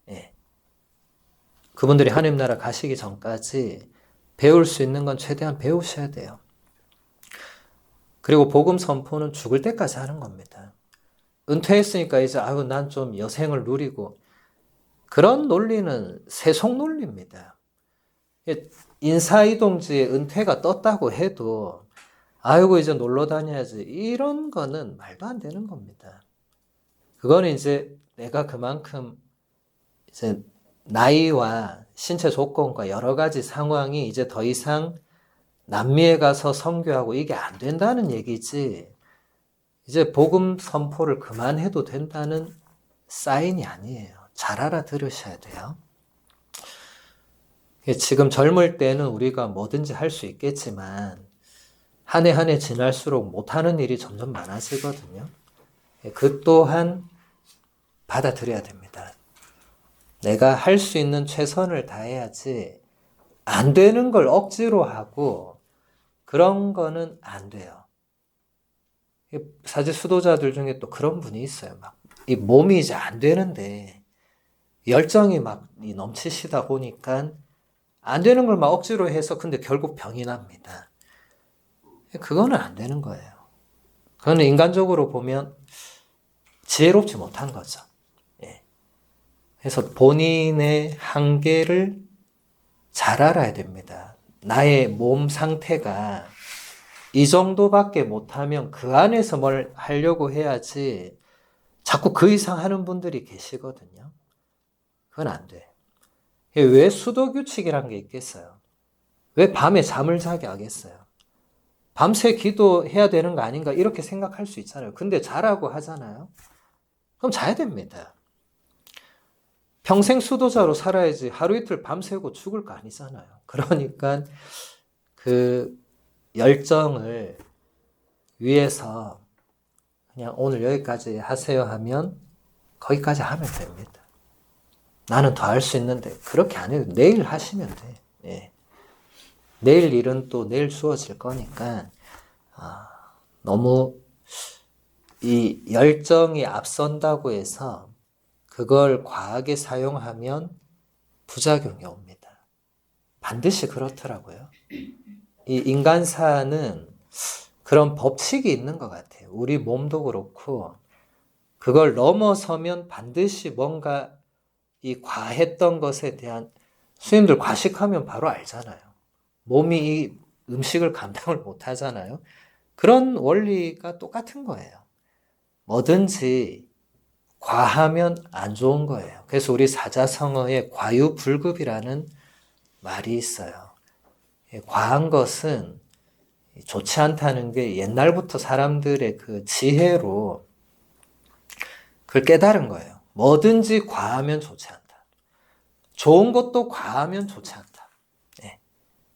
A: 예. 그분들이 하나님 나라 가시기 전까지 배울 수 있는 건 최대한 배우셔야 돼요. 그리고 복음 선포는 죽을 때까지 하는 겁니다. 은퇴했으니까 이제 난 좀 여생을 누리고 그런 논리는 세속 논리입니다. 인사이동지에 은퇴가 떴다고 해도 이제 놀러 다녀야지 이런 거는 말도 안 되는 겁니다. 그거는 이제 내가 그만큼 이제 나이와 신체 조건과 여러 가지 상황이 이제 더 이상 남미에 가서 선교하고 이게 안 된다는 얘기지 이제 복음 선포를 그만해도 된다는 사인이 아니에요. 잘 알아들으셔야 돼요. 지금 젊을 때는 우리가 뭐든지 할 수 있겠지만 한 해 한 해 지날수록 못하는 일이 점점 많아지거든요. 그 또한 받아들여야 됩니다. 내가 할 수 있는 최선을 다해야지 안 되는 걸 억지로 하고 그런 거는 안 돼요. 사제 수도자들 중에 또 그런 분이 있어요. 이 몸이 이제 안 되는데 열정이 넘치시다 보니까 안 되는 걸 억지로 해서 근데 결국 병이 납니다. 그거는 안 되는 거예요. 그거는 인간적으로 보면 지혜롭지 못한 거죠. 예. 그래서 본인의 한계를 잘 알아야 됩니다. 나의 몸 상태가 이 정도밖에 못하면 그 안에서 뭘 하려고 해야지 자꾸 그 이상 하는 분들이 계시거든요. 그건 안 돼. 왜 수도규칙이라는 게 있겠어요? 왜 밤에 잠을 자게 하겠어요? 밤새 기도해야 되는 거 아닌가 이렇게 생각할 수 있잖아요. 근데 자라고 하잖아요. 그럼 자야 됩니다. 평생 수도자로 살아야지 하루 이틀 밤새고 죽을 거 아니잖아요. 그러니까 그 열정을 위해서 그냥 오늘 여기까지 하세요 하면 거기까지 하면 됩니다. 나는 더 할 수 있는데 그렇게 안 해도 내일 하시면 돼. 예. 내일 일은 또 내일 주어질 거니까 너무 이 열정이 앞선다고 해서 그걸 과하게 사용하면 부작용이 옵니다. 반드시 그렇더라고요. 이 인간사는 그런 법칙이 있는 것 같아요. 우리 몸도 그렇고 그걸 넘어서면 반드시 뭔가 이 과했던 것에 대한 스님들 과식하면 바로 알잖아요. 몸이 이 음식을 감당을 못 하잖아요. 그런 원리가 똑같은 거예요. 뭐든지 과하면 안 좋은 거예요. 그래서 우리 사자성어에 과유불급이라는 말이 있어요. 과한 것은 좋지 않다는 게 옛날부터 사람들의 그 지혜로 그걸 깨달은 거예요. 뭐든지 과하면 좋지 않다. 좋은 것도 과하면 좋지 않다. 네.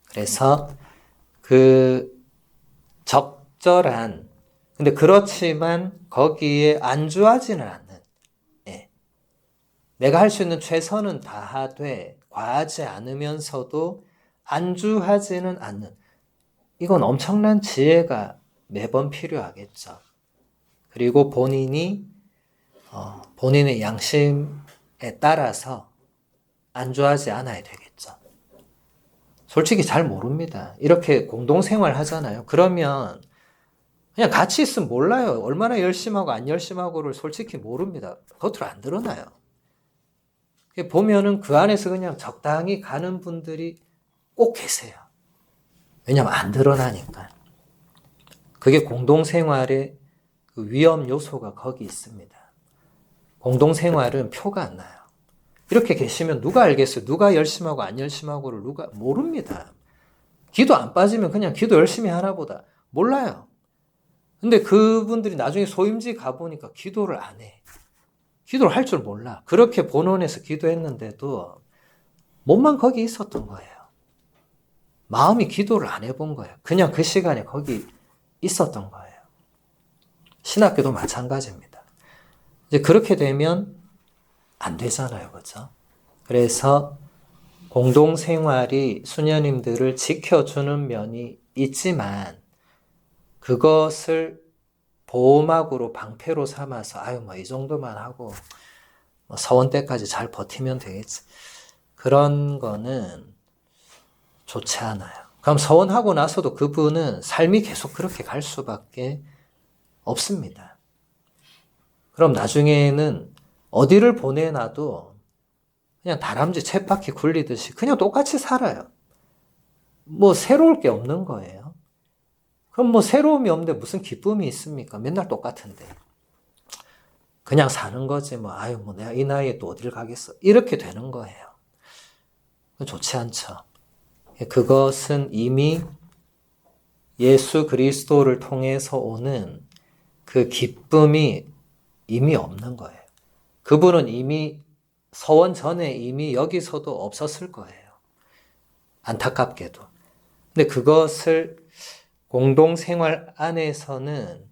A: 그래서 그 적절한, 근데 그렇지만 거기에 안주하지는 않는, 네. 내가 할 수 있는 최선은 다하되 과하지 않으면서도 안주하지는 않는, 이건 엄청난 지혜가 매번 필요하겠죠. 그리고 본인의 양심에 따라서 안주하지 않아야 되겠죠. 솔직히 잘 모릅니다. 이렇게 공동생활 하잖아요. 그러면 그냥 같이 있으면 몰라요. 얼마나 열심하고 안 열심하고를 솔직히 모릅니다. 겉으로 안 드러나요. 보면은 그 안에서 그냥 적당히 가는 분들이 꼭 계세요. 왜냐면 안 드러나니까. 그게 공동생활의 그 위험 요소가 거기 있습니다. 공동생활은 표가 안 나요. 이렇게 계시면 누가 알겠어요? 누가 열심하고 안 열심하고를 누가 모릅니다. 기도 안 빠지면 그냥 기도 열심히 하나 보다. 몰라요. 근데 그분들이 나중에 소임지 가보니까 기도를 안 해. 기도를 할 줄 몰라. 그렇게 본원에서 기도했는데도 몸만 거기 있었던 거예요. 마음이 기도를 안 해본 거예요. 그냥 그 시간에 거기 있었던 거예요. 신학교도 마찬가지입니다. 이제 그렇게 되면 안 되잖아요. 그렇죠? 그래서 공동생활이 수녀님들을 지켜주는 면이 있지만 그것을 보호막으로 방패로 삼아서 이 정도만 하고 서원 때까지 잘 버티면 되겠지. 그런 거는 좋지 않아요. 그럼 서원하고 나서도 그분은 삶이 계속 그렇게 갈 수밖에 없습니다. 그럼 나중에는 어디를 보내놔도 그냥 다람쥐 쳇바퀴 굴리듯이 그냥 똑같이 살아요. 새로울 게 없는 거예요. 그럼 새로움이 없는데 무슨 기쁨이 있습니까? 맨날 똑같은데. 그냥 사는 거지 내가 이 나이에 또 어딜 가겠어. 이렇게 되는 거예요. 좋지 않죠. 그것은 이미 예수 그리스도를 통해서 오는 그 기쁨이 이미 없는 거예요. 그분은 이미 서원 전에 이미 여기서도 없었을 거예요. 안타깝게도. 근데 그것을 공동생활 안에서는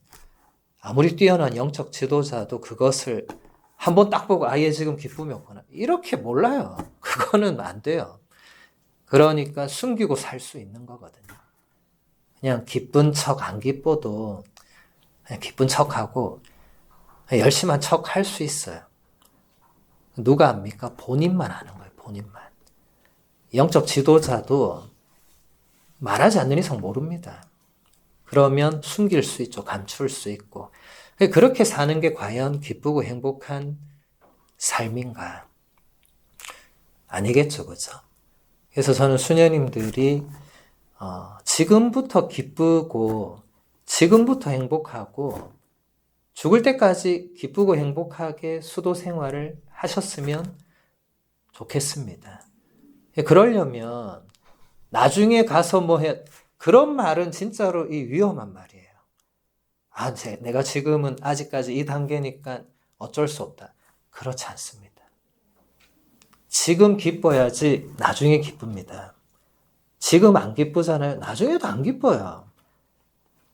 A: 아무리 뛰어난 영적 지도자도 그것을 한번 딱 보고 얘 지금 기쁨이 없구나. 이렇게 몰라요. 그거는 안 돼요. 그러니까 숨기고 살 수 있는 거거든요. 그냥 기쁜 척 안 기뻐도 그냥 기쁜 척하고 열심한 척 할 수 있어요. 누가 합니까? 본인만 하는 거예요. 본인만. 영적 지도자도 말하지 않는 이상 모릅니다. 그러면 숨길 수 있죠. 감출 수 있고. 그렇게 사는 게 과연 기쁘고 행복한 삶인가? 아니겠죠. 그죠? 그래서 저는 수녀님들이 지금부터 기쁘고 지금부터 행복하고 죽을 때까지 기쁘고 행복하게 수도 생활을 하셨으면 좋겠습니다. 그러려면 나중에 가서 그런 말은 진짜로 위험한 말이에요. 내가 지금은 아직까지 이 단계니까 어쩔 수 없다. 그렇지 않습니다. 지금 기뻐야지 나중에 기쁩니다. 지금 안 기쁘잖아요. 나중에도 안 기뻐요.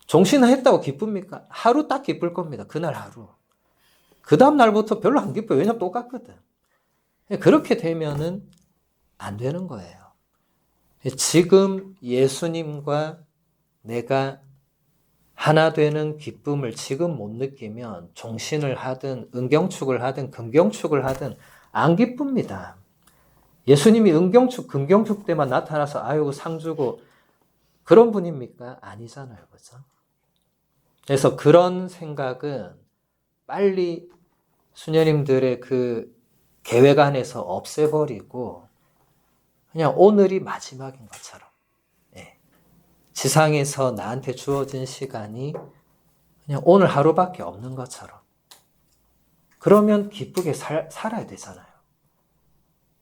A: 종신했다고 기쁩니까? 하루 딱 기쁠 겁니다. 그날 하루. 그 다음 날부터 별로 안 기뻐요. 왜냐면 똑같거든. 그렇게 되면은 안 되는 거예요. 지금 예수님과 내가 하나 되는 기쁨을 지금 못 느끼면 종신을 하든 은경축을 하든 금경축을 하든 안 기쁩니다. 예수님이 은경축, 금경축 때만 나타나서 아이고 상 주고 그런 분입니까? 아니잖아요. 그죠? 그래서 그런 생각은 빨리 수녀님들의 그 계획 안에서 없애버리고 그냥 오늘이 마지막인 것처럼 지상에서 나한테 주어진 시간이 그냥 오늘 하루밖에 없는 것처럼 그러면 기쁘게 살아야 되잖아요.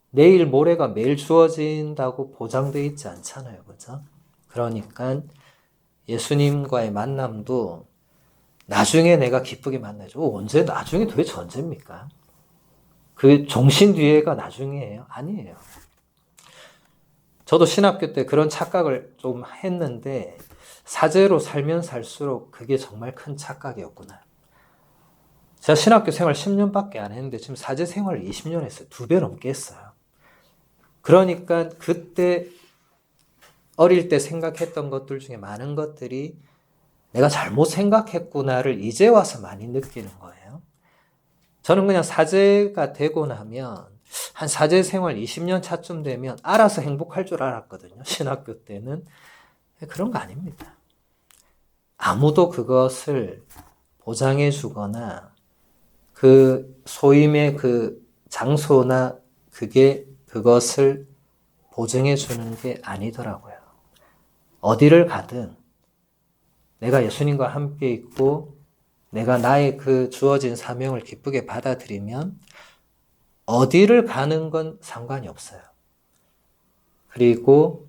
A: 내일 모레가 매일 주어진다고 보장되어 있지 않잖아요. 그죠? 그러니까 예수님과의 만남도 나중에 내가 기쁘게 만나죠. 언제 나중에 도대체 언제입니까? 그 종신 뒤에가 나중이에요? 아니에요. 저도 신학교 때 그런 착각을 좀 했는데 사제로 살면 살수록 그게 정말 큰 착각이었구나. 제가 신학교 생활 10년밖에 안 했는데 지금 사제 생활을 20년 했어요. 2배 넘게 했어요. 그러니까 그때 어릴 때 생각했던 것들 중에 많은 것들이 내가 잘못 생각했구나를 이제 와서 많이 느끼는 거예요. 저는 그냥 사제가 되고 나면 한 사제 생활 20년 차쯤 되면 알아서 행복할 줄 알았거든요. 신학교 때는. 그런 거 아닙니다. 아무도 그것을 보장해 주거나 그 소임의 그 장소나 그것을 보증해 주는 게 아니더라고요. 어디를 가든 내가 예수님과 함께 있고 내가 나의 그 주어진 사명을 기쁘게 받아들이면 어디를 가는 건 상관이 없어요. 그리고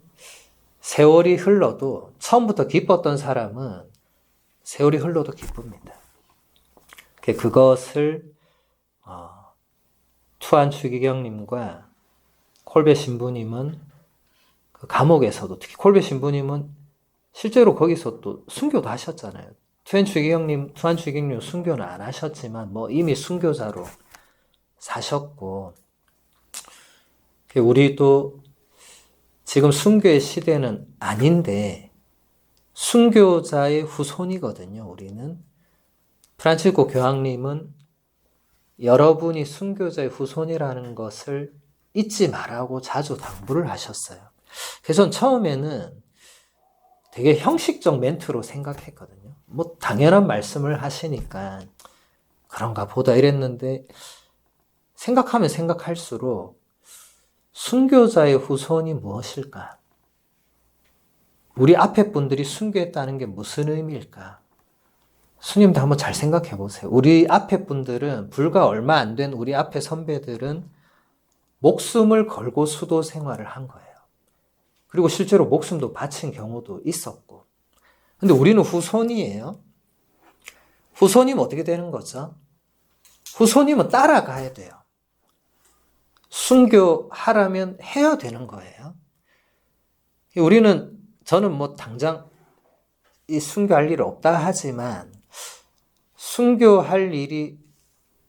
A: 세월이 흘러도 처음부터 기뻤던 사람은 세월이 흘러도 기쁩니다. 그것을 투안 추기경님과 콜베 신부님은 그 감옥에서도 특히 콜베 신부님은 실제로 거기서 또 순교도 하셨잖아요. 투안 추기경님 순교는 안 하셨지만 뭐 이미 순교자로 사셨고 우리도 지금 순교의 시대는 아닌데 순교자의 후손이거든요. 우리는 프란치스코 교황님은 여러분이 순교자의 후손이라는 것을 잊지 말라고 자주 당부를 하셨어요. 그래서 전 처음에는 되게 형식적 멘트로 생각했거든요. 뭐 당연한 말씀을 하시니까 그런가 보다 이랬는데 생각하면 생각할수록 순교자의 후손이 무엇일까? 우리 앞에 분들이 순교했다는 게 무슨 의미일까? 스님도 한번 잘 생각해 보세요. 우리 앞에 분들은 불과 얼마 안 된 우리 앞에 선배들은 목숨을 걸고 수도 생활을 한 거예요. 그리고 실제로 목숨도 바친 경우도 있었고. 근데 우리는 후손이에요. 후손이면 어떻게 되는 거죠? 후손이면 따라가야 돼요. 순교하라면 해야 되는 거예요. 저는 뭐 당장 이 순교할 일 없다 하지만 순교할 일이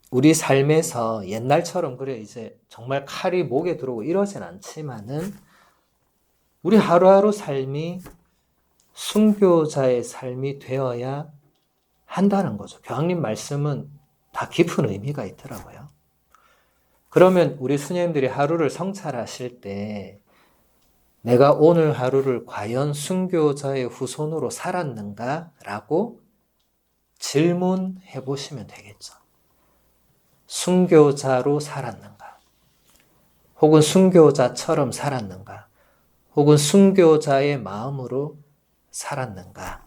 A: 우리 삶에서 옛날처럼 그래 이제 정말 칼이 목에 들어오고 이러진 않지만은 우리 하루하루 삶이 순교자의 삶이 되어야 한다는 거죠. 교황님 말씀은 다 깊은 의미가 있더라고요. 그러면 우리 수녀님들이 하루를 성찰하실 때 내가 오늘 하루를 과연 순교자의 후손으로 살았는가라고 질문해 보시면 되겠죠. 순교자로 살았는가? 혹은 순교자처럼 살았는가? 혹은 순교자의 마음으로 살았는가?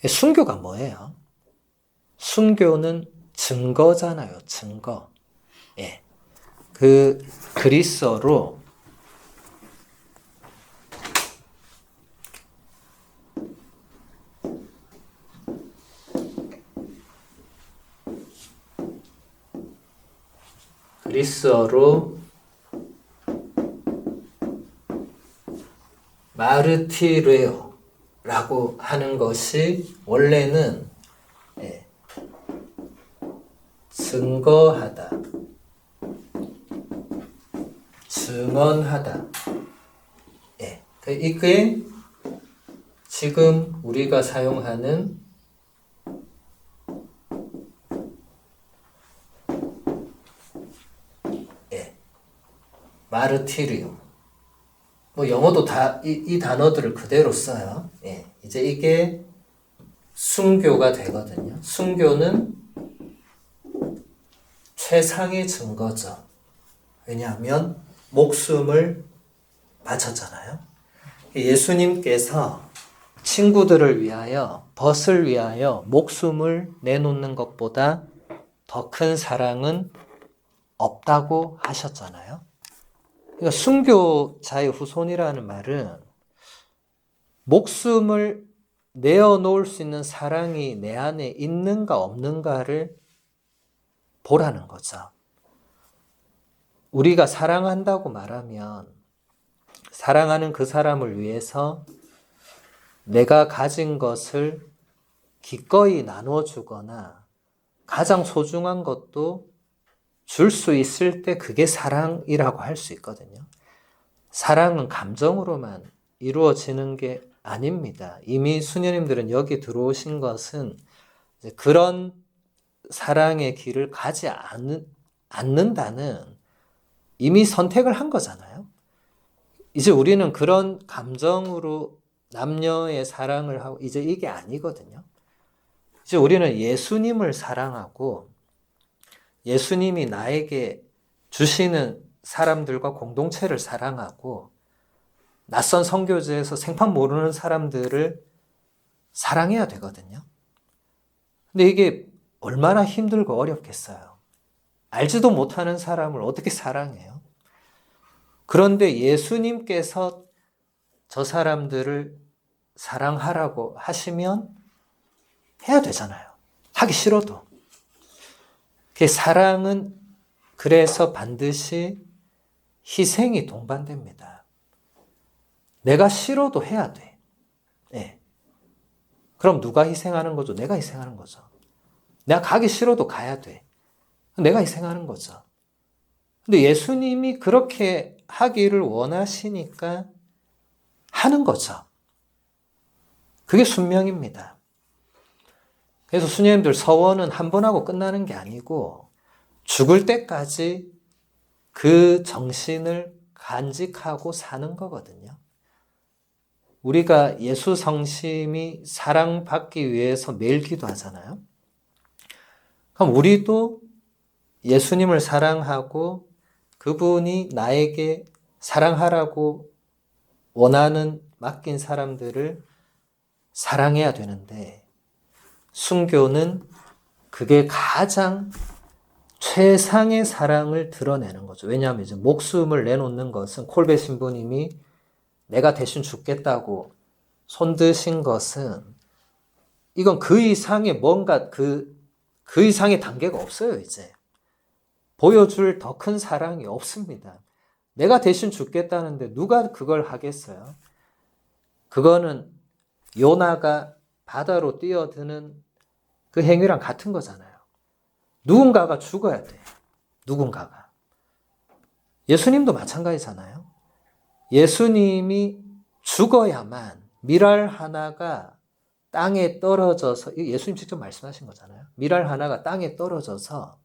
A: 순교가 뭐예요? 순교는 증거잖아요. 증거. 예. 그 그리스어로 그리스어로 마르티레오라고 하는 것이 원래는 증거하다, 증언하다. 이게 지금 우리가 사용하는 마르티리움. 영어도 다 이 단어들을 그대로 써요. 이제 이게 순교가 되거든요. 순교는 최상의 증거죠. 왜냐하면 목숨을 바쳤잖아요. 예수님께서 친구들을 위하여, 벗을 위하여 목숨을 내놓는 것보다 더 큰 사랑은 없다고 하셨잖아요. 그러니까 순교자의 후손이라는 말은 목숨을 내어놓을 수 있는 사랑이 내 안에 있는가 없는가를 보라는 거죠. 우리가 사랑한다고 말하면 사랑하는 그 사람을 위해서 내가 가진 것을 기꺼이 나눠주거나 가장 소중한 것도 줄 수 있을 때 그게 사랑이라고 할 수 있거든요. 사랑은 감정으로만 이루어지는 게 아닙니다. 이미 수녀님들은 여기 들어오신 것은 그런 사랑의 길을 가지 않는다는 이미 선택을 한 거잖아요. 이제 우리는 그런 감정으로 남녀의 사랑을 하고 이제 이게 아니거든요. 이제 우리는 예수님을 사랑하고 예수님이 나에게 주시는 사람들과 공동체를 사랑하고 낯선 선교지에서 생판 모르는 사람들을 사랑해야 되거든요. 근데 이게 얼마나 힘들고 어렵겠어요. 알지도 못하는 사람을 어떻게 사랑해요? 그런데 예수님께서 저 사람들을 사랑하라고 하시면 해야 되잖아요. 하기 싫어도. 그 사랑은 그래서 반드시 희생이 동반됩니다. 내가 싫어도 해야 돼. 그럼 누가 희생하는 거죠? 내가 희생하는 거죠. 내가 가기 싫어도 가야 돼. 내가 희생하는 거죠. 근데 예수님이 그렇게 하기를 원하시니까 하는 거죠. 그게 순명입니다. 그래서 수녀님들 서원은 한 번 하고 끝나는 게 아니고 죽을 때까지 그 정신을 간직하고 사는 거거든요. 우리가 예수 성심이 사랑받기 위해서 매일 기도하잖아요. 그럼 우리도 예수님을 사랑하고 그분이 나에게 사랑하라고 원하는 맡긴 사람들을 사랑해야 되는데 순교는 그게 가장 최상의 사랑을 드러내는 거죠. 왜냐하면 이제 목숨을 내놓는 것은 콜베 신부님이 내가 대신 죽겠다고 손드신 것은 이건 그 이상의 뭔가 그 이상의 단계가 없어요. 이제 보여줄 더 큰 사랑이 없습니다. 내가 대신 죽겠다는데 누가 그걸 하겠어요? 그거는 요나가 바다로 뛰어드는 그 행위랑 같은 거잖아요. 누군가가 죽어야 돼. 누군가가. 예수님도 마찬가지잖아요. 예수님이 죽어야만 밀알 하나가 땅에 떨어져서, 예수님 직접 말씀하신 거잖아요. 밀알 하나가 땅에 떨어져서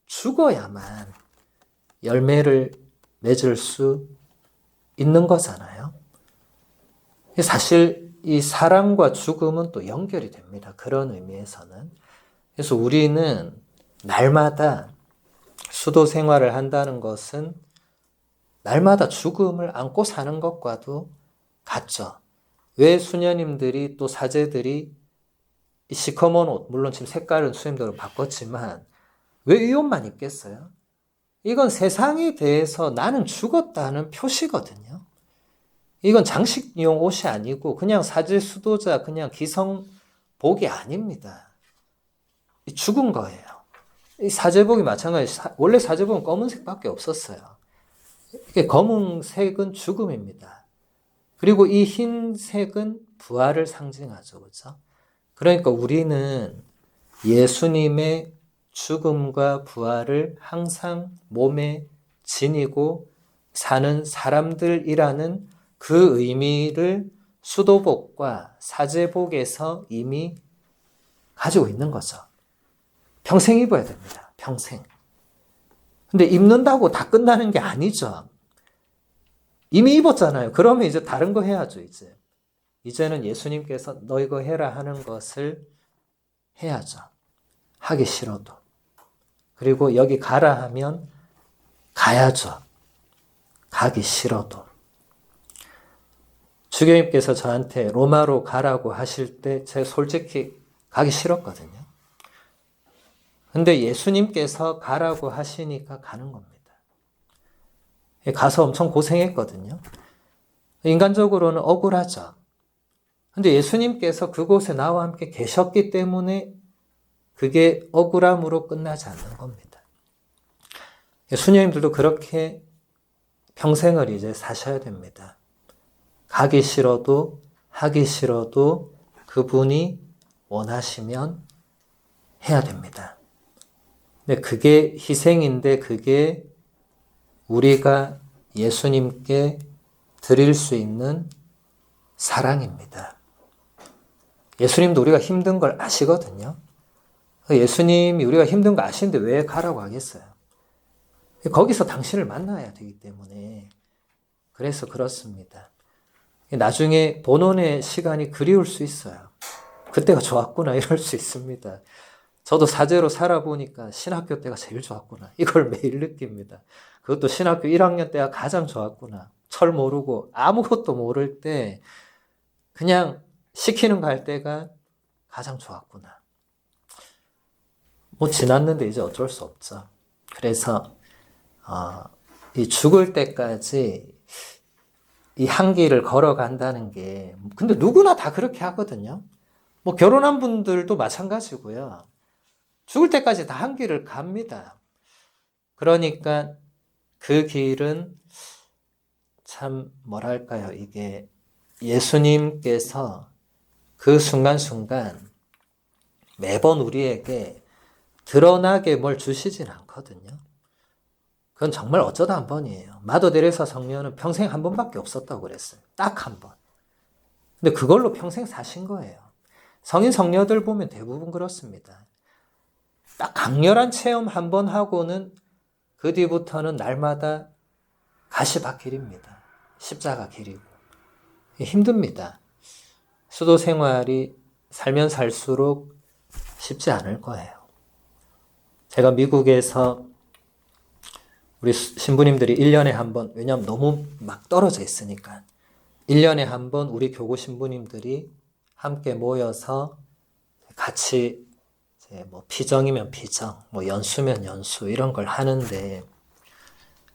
A: 죽어야만 열매를 맺을 수 있는 거잖아요. 사실 이 사랑과 죽음은 또 연결이 됩니다. 그런 의미에서는. 그래서 우리는 날마다 수도 생활을 한다는 것은 날마다 죽음을 안고 사는 것과도 같죠. 왜 수녀님들이 또 사제들이 이 시커먼 옷, 물론 지금 색깔은 수녀님들은 바꿨지만 왜 이 옷만 입겠어요? 이건 세상에 대해서 나는 죽었다는 표시거든요. 이건 장식용 옷이 아니고 그냥 사제 수도자 그냥 기성복이 아닙니다. 죽은 거예요. 이 사제복이 마찬가지. 원래 사제복은 검은색밖에 없었어요. 이게 검은색은 죽음입니다. 그리고 이 흰색은 부활을 상징하죠. 그렇죠? 그러니까 우리는 예수님의 죽음과 부활을 항상 몸에 지니고 사는 사람들이라는 그 의미를 수도복과 사제복에서 이미 가지고 있는 거죠. 평생 입어야 됩니다. 평생. 근데 입는다고 다 끝나는 게 아니죠. 이미 입었잖아요. 그러면 이제 다른 거 해야죠, 이제. 이제는 예수님께서 너 이거 해라 하는 것을 해야죠. 하기 싫어도. 그리고 여기 가라 하면 가야죠. 가기 싫어도. 주교님께서 저한테 로마로 가라고 하실 때 제가 솔직히 가기 싫었거든요. 근데 예수님께서 가라고 하시니까 가는 겁니다. 가서 엄청 고생했거든요. 인간적으로는 억울하죠. 근데 예수님께서 그곳에 나와 함께 계셨기 때문에 그게 억울함으로 끝나지 않는 겁니다. 수녀님들도 그렇게 평생을 이제 사셔야 됩니다. 가기 싫어도 하기 싫어도 그분이 원하시면 해야 됩니다. 근데 그게 희생인데 그게 우리가 예수님께 드릴 수 있는 사랑입니다. 예수님도 우리가 힘든 걸 아시거든요. 예수님이 우리가 힘든 거 아시는데 왜 가라고 하겠어요? 거기서 당신을 만나야 되기 때문에 그래서 그렇습니다. 나중에 본원의 시간이 그리울 수 있어요. 그때가 좋았구나 이럴 수 있습니다. 저도 사제로 살아보니까 신학교 때가 제일 좋았구나. 이걸 매일 느낍니다. 그것도 신학교 1학년 때가 가장 좋았구나. 철 모르고 아무것도 모를 때 그냥 시키는 거 할 때가 가장 좋았구나. 뭐 지났는데 이제 어쩔 수 없죠. 그래서 이 죽을 때까지 이 한 길을 걸어간다는 게 근데 누구나 다 그렇게 하거든요. 뭐 결혼한 분들도 마찬가지고요. 죽을 때까지 다 한 길을 갑니다. 그러니까 그 길은 참 뭐랄까요. 이게 예수님께서 그 순간순간 매번 우리에게 드러나게 뭘 주시진 않거든요. 그건 정말 어쩌다 한 번이에요. 마더 데레사 성녀는 평생 한 번밖에 없었다고 그랬어요. 딱 한 번. 근데 그걸로 평생 사신 거예요. 성인 성녀들 보면 대부분 그렇습니다. 딱 강렬한 체험 한 번 하고는 그 뒤부터는 날마다 가시밭길입니다. 십자가 길이고. 힘듭니다. 수도 생활이 살면 살수록 쉽지 않을 거예요. 제가 미국에서 우리 신부님들이 1년에 한 번, 왜냐하면 너무 막 떨어져 있으니까 1년에 한 번 우리 교구 신부님들이 함께 모여서 같이 이제 뭐 피정이면 피정, 뭐 연수면 연수 이런 걸 하는데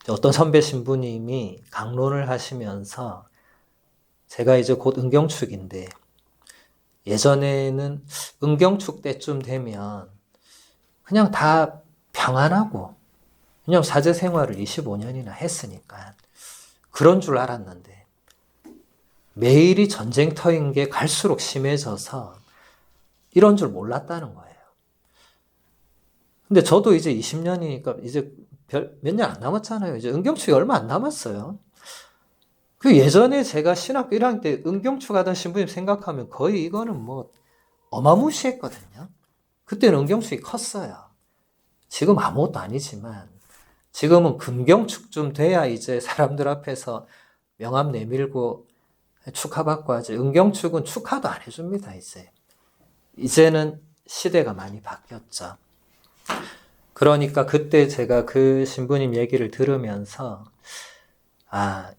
A: 어떤 선배 신부님이 강론을 하시면서 제가 이제 곧 은경축인데 예전에는 은경축 때쯤 되면 그냥 다 평안하고 왜냐하면 사제 생활을 25년이나 했으니까 그런 줄 알았는데 매일이 전쟁터인 게 갈수록 심해져서 이런 줄 몰랐다는 거예요. 근데 저도 이제 20년이니까 이제 몇 년 안 남았잖아요. 이제 은경축이 얼마 안 남았어요. 그 예전에 제가 신학교 1학년 때 은경축 하던 신부님 생각하면 거의 이거는 뭐 어마무시했거든요. 그때는 은경축이 컸어요. 지금 아무것도 아니지만 지금은 금경축 돼야 이제 사람들 앞에서 명함 내밀고 축하받고 하지. 은경축은 축하도 안 해줍니다, 이제. 이제는 시대가 많이 바뀌었죠. 그러니까 그때 제가 그 신부님 얘기를 들으면서,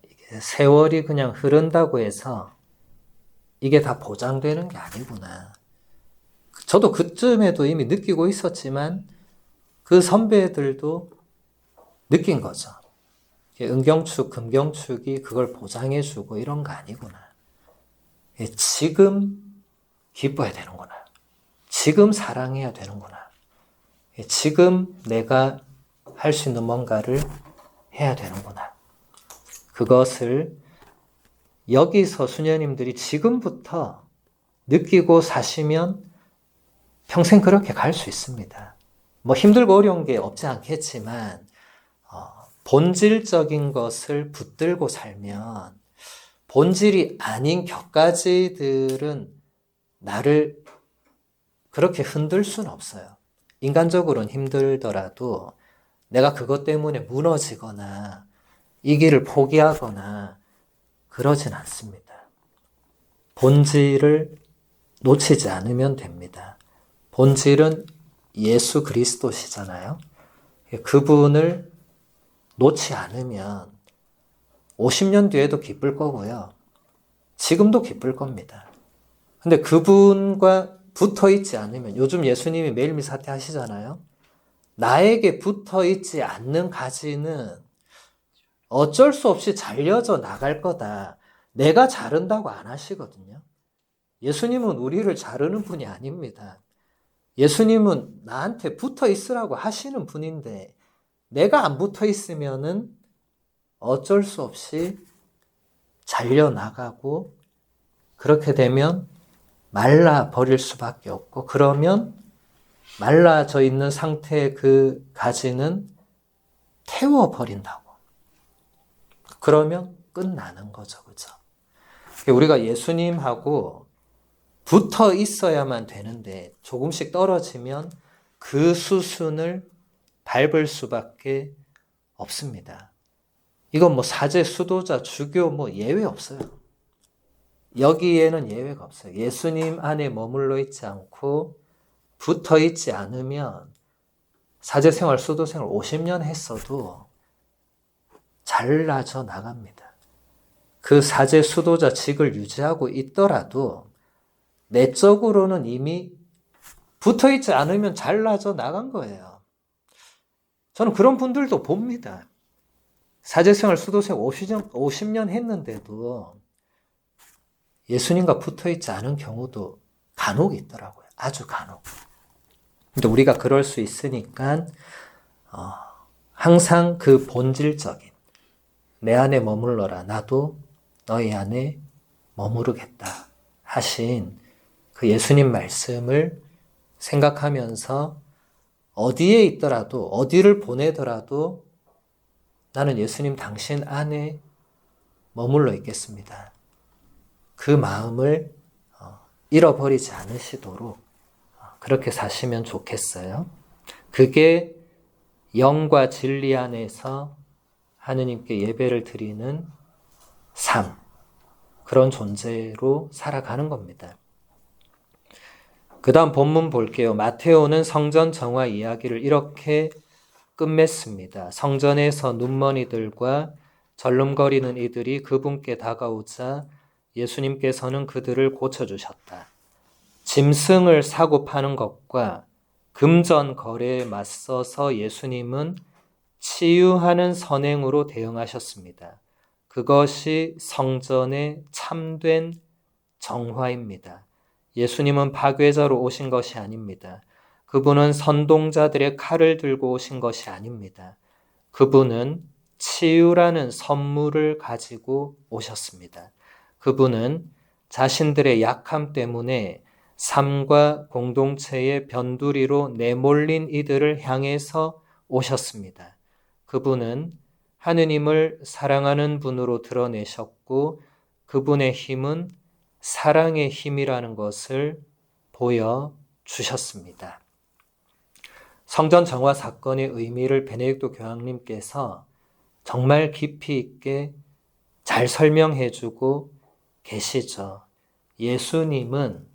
A: 이게 세월이 그냥 흐른다고 해서 이게 다 보장되는 게 아니구나. 저도 그쯤에도 이미 느끼고 있었지만 그 선배들도 느낀 거죠. 은경축, 금경축이 그걸 보장해주고 이런 거 아니구나. 지금 기뻐야 되는구나. 지금 사랑해야 되는구나. 지금 내가 할 수 있는 뭔가를 해야 되는구나. 그것을 여기서 수녀님들이 지금부터 느끼고 사시면 평생 그렇게 갈 수 있습니다. 뭐 힘들고 어려운 게 없지 않겠지만 본질적인 것을 붙들고 살면 본질이 아닌 격가지들은 나를 그렇게 흔들 수는 없어요. 인간적으로는 힘들더라도 내가 그것 때문에 무너지거나 이 길을 포기하거나 그러진 않습니다. 본질을 놓치지 않으면 됩니다. 본질은 예수 그리스도시잖아요. 그분을 놓지 않으면 50년 뒤에도 기쁠 거고요. 지금도 기쁠 겁니다. 근데 그분과 붙어 있지 않으면, 요즘 예수님이 매일 미사태 하시잖아요. 나에게 붙어 있지 않는 가지는 어쩔 수 없이 잘려져 나갈 거다. 내가 자른다고 안 하시거든요. 예수님은 우리를 자르는 분이 아닙니다. 예수님은 나한테 붙어 있으라고 하시는 분인데 내가 안 붙어 있으면은 어쩔 수 없이 잘려 나가고 그렇게 되면 말라 버릴 수밖에 없고 그러면 말라져 있는 상태의 그 가지는 태워버린다고. 그러면 끝나는 거죠. 그죠? 우리가 예수님하고 붙어 있어야만 되는데 조금씩 떨어지면 그 수순을 밟을 수밖에 없습니다. 이건 뭐 사제, 수도자, 주교 뭐 예외 없어요. 여기에는 예외가 없어요. 예수님 안에 머물러 있지 않고 붙어 있지 않으면 사제 생활, 수도 생활 50년 했어도 잘라져 나갑니다. 그 사제, 수도자 직을 유지하고 있더라도 내적으로는 이미 붙어 있지 않으면 잘라져 나간 거예요. 저는 그런 분들도 봅니다. 사제생활, 수도생활 50년 했는데도 예수님과 붙어 있지 않은 경우도 간혹 있더라고요. 아주 간혹. 근데 우리가 그럴 수 있으니까 항상 그 본질적인 내 안에 머물러라. 나도 너희 안에 머무르겠다 하신 그 예수님 말씀을 생각하면서 어디에 있더라도 어디를 보내더라도 나는 예수님 당신 안에 머물러 있겠습니다. 그 마음을 잃어버리지 않으시도록 그렇게 사시면 좋겠어요. 그게 영과 진리 안에서 하느님께 예배를 드리는 삶, 그런 존재로 살아가는 겁니다. 그 다음 본문 볼게요. 마테오는 성전 정화 이야기를 이렇게 끝맺습니다. 성전에서 눈먼이들과 절름거리는 이들이 그분께 다가오자 예수님께서는 그들을 고쳐주셨다. 짐승을 사고 파는 것과 금전 거래에 맞서서 예수님은 치유하는 선행으로 대응하셨습니다. 그것이 성전의 참된 정화입니다. 예수님은 파괴자로 오신 것이 아닙니다. 그분은 선동자들의 칼을 들고 오신 것이 아닙니다. 그분은 치유라는 선물을 가지고 오셨습니다. 그분은 자신들의 약함 때문에 삶과 공동체의 변두리로 내몰린 이들을 향해서 오셨습니다. 그분은 하느님을 사랑하는 분으로 드러내셨고 그분의 힘은 사랑의 힘이라는 것을 보여주셨습니다. 성전 정화 사건의 의미를 베네딕토 교황님께서 정말 깊이 있게 잘 설명해주고 계시죠. 예수님은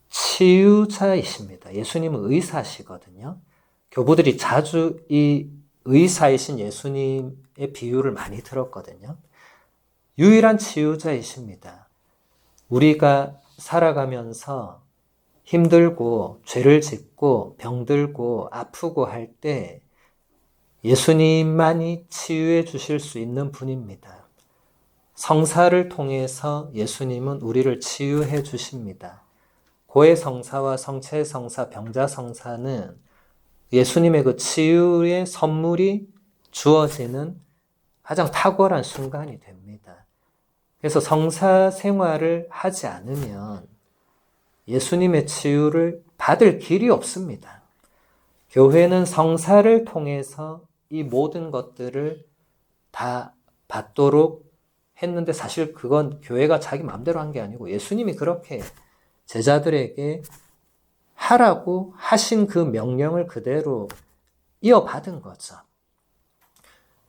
A: 치유자이십니다. 예수님은 의사시거든요. 교부들이 자주 이 의사이신 예수님의 비유를 많이 들었거든요. 유일한 치유자이십니다. 우리가 살아가면서 힘들고 죄를 짓고 병들고 아프고 할 때 예수님만이 치유해 주실 수 있는 분입니다. 성사를 통해서 예수님은 우리를 치유해 주십니다. 고해성사와 성체성사, 병자성사는 예수님의 그 치유의 선물이 주어지는 가장 탁월한 순간이 됩니다. 그래서 성사 생활을 하지 않으면 예수님의 치유를 받을 길이 없습니다. 교회는 성사를 통해서 이 모든 것들을 다 받도록 했는데 사실 그건 교회가 자기 마음대로 한 게 아니고 예수님이 그렇게 제자들에게 하라고 하신 그 명령을 그대로 이어받은 거죠.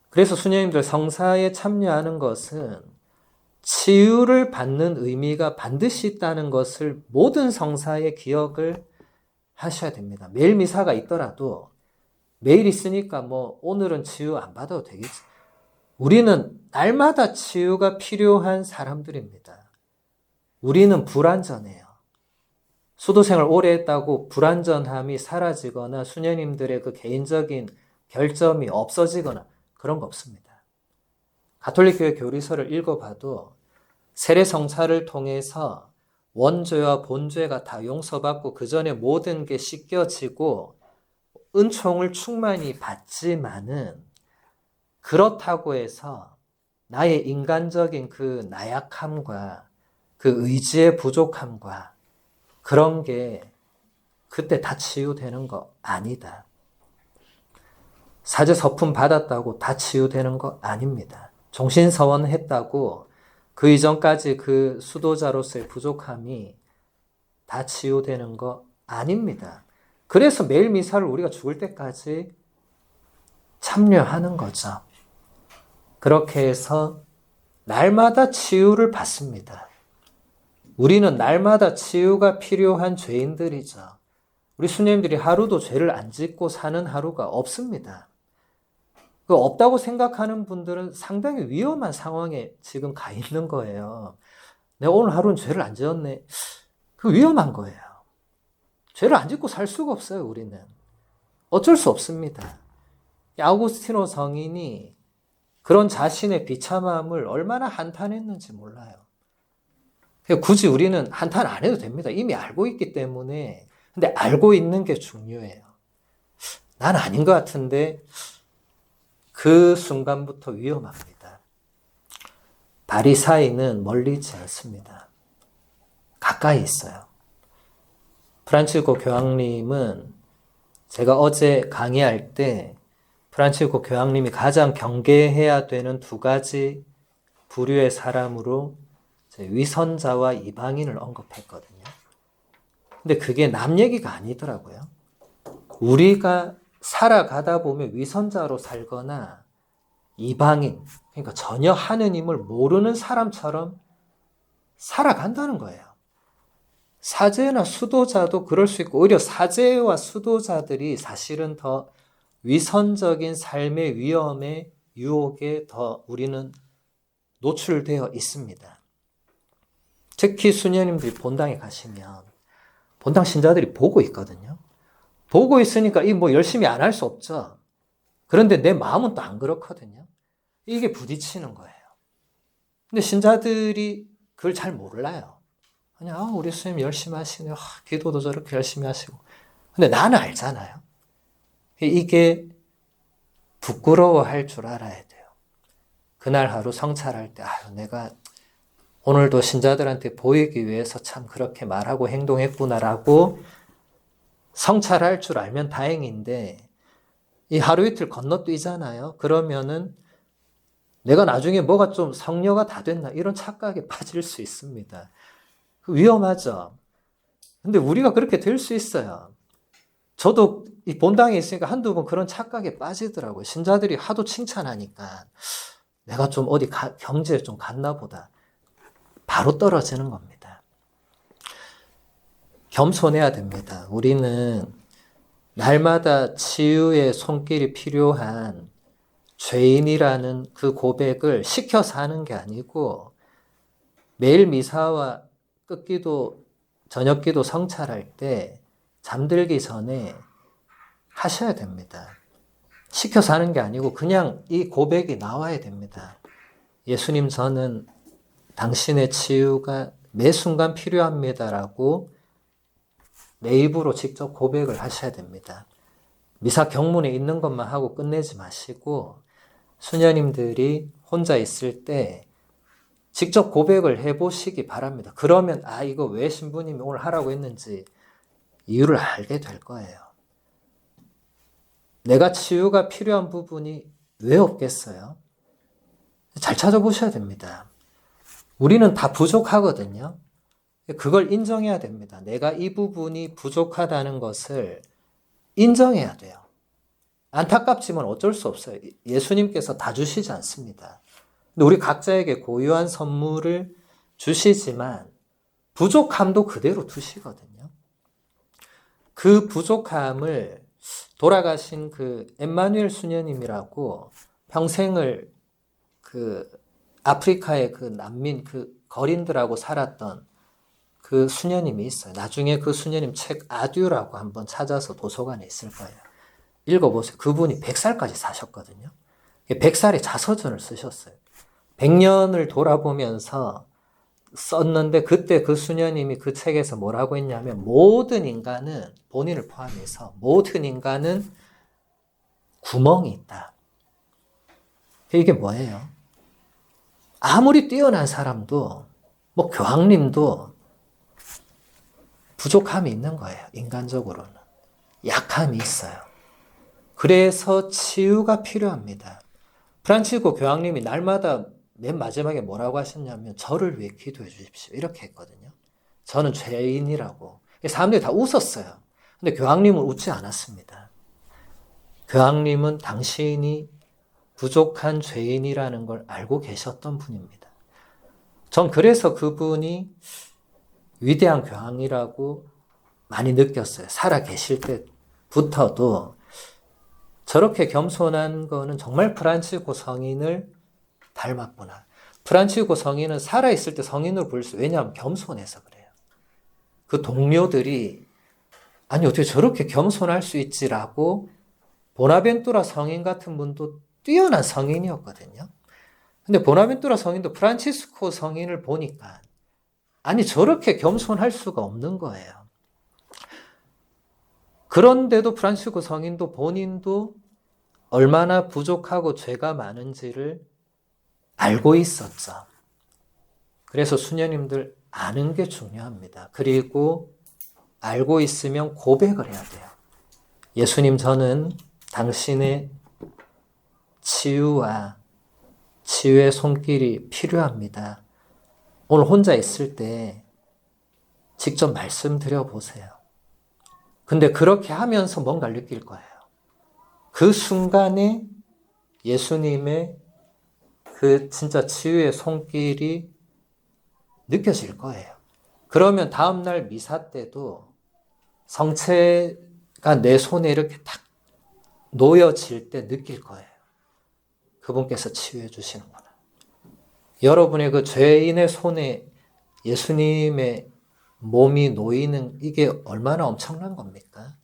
A: 그래서 수녀님들 성사에 참여하는 것은 치유를 받는 의미가 반드시 있다는 것을 모든 성사에 기억을 하셔야 됩니다. 매일 미사가 있더라도 매일 있으니까 뭐 오늘은 치유 안 받아도 되겠지. 우리는 날마다 치유가 필요한 사람들입니다. 우리는 불완전해요. 수도생활 오래 했다고 불완전함이 사라지거나 수녀님들의 그 개인적인 결점이 없어지거나 그런 거 없습니다. 가톨릭교회 교리서를 읽어봐도 세례성사를 통해서 원죄와 본죄가 다 용서받고 그 전에 모든 게 씻겨지고 은총을 충만히 받지만은 그렇다고 해서 나의 인간적인 그 나약함과 그 의지의 부족함과 그런 게 그때 다 치유되는 거 아니다. 사제 서품 받았다고 다 치유되는 거 아닙니다. 종신서원 했다고 그 이전까지 그 수도자로서의 부족함이 다 치유되는 거 아닙니다. 그래서 매일 미사를 우리가 죽을 때까지 참여하는 거죠. 그렇게 해서 날마다 치유를 받습니다. 우리는 날마다 치유가 필요한 죄인들이죠. 우리 수녀님들이 하루도 죄를 안 짓고 사는 하루가 없습니다. 그 없다고 생각하는 분들은 상당히 위험한 상황에 지금 가 있는 거예요. 내가 오늘 하루는 죄를 안 지었네. 그 위험한 거예요. 죄를 안 짓고 살 수가 없어요, 우리는. 어쩔 수 없습니다. 아우구스티노 성인이 그런 자신의 비참함을 얼마나 한탄했는지 몰라요. 굳이 우리는 한탄 안 해도 됩니다. 이미 알고 있기 때문에. 근데 알고 있는 게 중요해요. 난 아닌 것 같은데 그 순간부터 위험합니다. 바리사이는 멀리 있지 않습니다. 가까이 있어요. 프란치스코 교황님은 제가 어제 강의할 때 프란치스코 교황님이 가장 경계해야 되는 두 가지 부류의 사람으로 위선자와 이방인을 언급했거든요. 근데 그게 남 얘기가 아니더라고요. 우리가 살아가다 보면 위선자로 살거나 이방인, 그러니까 전혀 하느님을 모르는 사람처럼 살아간다는 거예요. 사제나 수도자도 그럴 수 있고 오히려 사제와 수도자들이 사실은 더 위선적인 삶의 위험에 유혹에 더 우리는 노출되어 있습니다. 특히 수녀님들이 본당에 가시면 본당 신자들이 보고 있거든요. 보고 있으니까 이 뭐 열심히 안 할 수 없죠. 그런데 내 마음은 또 안 그렇거든요. 이게 부딪히는 거예요. 근데 신자들이 그걸 잘 몰라요. 그냥 우리 스님 열심히 하시네요. 기도도 저렇게 열심히 하시고. 근데 나는 알잖아요. 이게 부끄러워할 줄 알아야 돼요. 그날 하루 성찰할 때 내가 오늘도 신자들한테 보이기 위해서 참 그렇게 말하고 행동했구나라고 성찰할 줄 알면 다행인데 이 하루 이틀 건너뛰잖아요. 그러면은 내가 나중에 뭐가 좀 성녀가 다 됐나 이런 착각에 빠질 수 있습니다. 위험하죠. 근데 우리가 그렇게 될 수 있어요. 저도 이 본당에 있으니까 한두 번 그런 착각에 빠지더라고요. 신자들이 하도 칭찬하니까 내가 좀 어디 경지에 좀 갔나 보다. 바로 떨어지는 겁니다. 겸손해야 됩니다. 우리는 날마다 치유의 손길이 필요한 죄인이라는 그 고백을 시켜서 하는 게 아니고 매일 미사와 끝기도, 저녁기도 성찰할 때 잠들기 전에 하셔야 됩니다. 시켜서 하는 게 아니고 그냥 이 고백이 나와야 됩니다. 예수님, 저는 당신의 치유가 매 순간 필요합니다라고 내 입으로 직접 고백을 하셔야 됩니다. 미사 경문에 있는 것만 하고 끝내지 마시고 수녀님들이 혼자 있을 때 직접 고백을 해보시기 바랍니다. 그러면 이거 왜 신부님이 오늘 하라고 했는지 이유를 알게 될 거예요. 내가 치유가 필요한 부분이 왜 없겠어요? 잘 찾아보셔야 됩니다. 우리는 다 부족하거든요. 그걸 인정해야 됩니다. 내가 이 부분이 부족하다는 것을 인정해야 돼요. 안타깝지만 어쩔 수 없어요. 예수님께서 다 주시지 않습니다. 근데 우리 각자에게 고유한 선물을 주시지만 부족함도 그대로 두시거든요. 그 부족함을 돌아가신 그 엠마누엘 수녀님이라고 평생을 그 아프리카의 그 난민 그 거린들하고 살았던 그 수녀님이 있어요. 나중에 그 수녀님 책 아듀라고 한번 찾아서 도서관에 있을 거예요. 읽어보세요. 그분이 100살까지 사셨거든요. 100살에 자서전을 쓰셨어요. 100년을 돌아보면서 썼는데 그때 그 수녀님이 그 책에서 뭐라고 했냐면 모든 인간은 본인을 포함해서 모든 인간은 구멍이 있다. 이게 뭐예요? 아무리 뛰어난 사람도 뭐 교황님도 부족함이 있는 거예요. 인간적으로는. 약함이 있어요. 그래서 치유가 필요합니다. 프란치스코 교황님이 날마다 맨 마지막에 뭐라고 하셨냐면 저를 위해 기도해 주십시오. 이렇게 했거든요. 저는 죄인이라고. 사람들이 다 웃었어요. 근데 교황님은 웃지 않았습니다. 교황님은 당신이 부족한 죄인이라는 걸 알고 계셨던 분입니다. 전 그래서 그분이 위대한 교황이라고 많이 느꼈어요. 살아 계실 때부터도 저렇게 겸손한 거는 정말 프란치스코 성인을 닮았구나. 프란치스코 성인은 살아있을 때 성인으로 부를 수, 왜냐하면 겸손해서 그래요. 그 동료들이 아니 어떻게 저렇게 겸손할 수 있지라고 보나벤투라 성인 같은 분도 뛰어난 성인이었거든요. 근데 보나벤투라 성인도 프란치스코 성인을 보니까 아니 저렇게 겸손할 수가 없는 거예요. 그런데도 프란치스코 성인도 본인도 얼마나 부족하고 죄가 많은지를 알고 있었죠. 그래서 수녀님들 아는 게 중요합니다. 그리고 알고 있으면 고백을 해야 돼요. 예수님, 저는 당신의 치유와 치유의 손길이 필요합니다. 오늘 혼자 있을 때 직접 말씀드려 보세요. 근데 그렇게 하면서 뭔가를 느낄 거예요. 그 순간에 예수님의 그 진짜 치유의 손길이 느껴질 거예요. 그러면 다음날 미사 때도 성체가 내 손에 이렇게 딱 놓여질 때 느낄 거예요. 그분께서 치유해 주시는구나. 여러분의 그 죄인의 손에 예수님의 몸이 놓이는 이게 얼마나 엄청난 겁니까?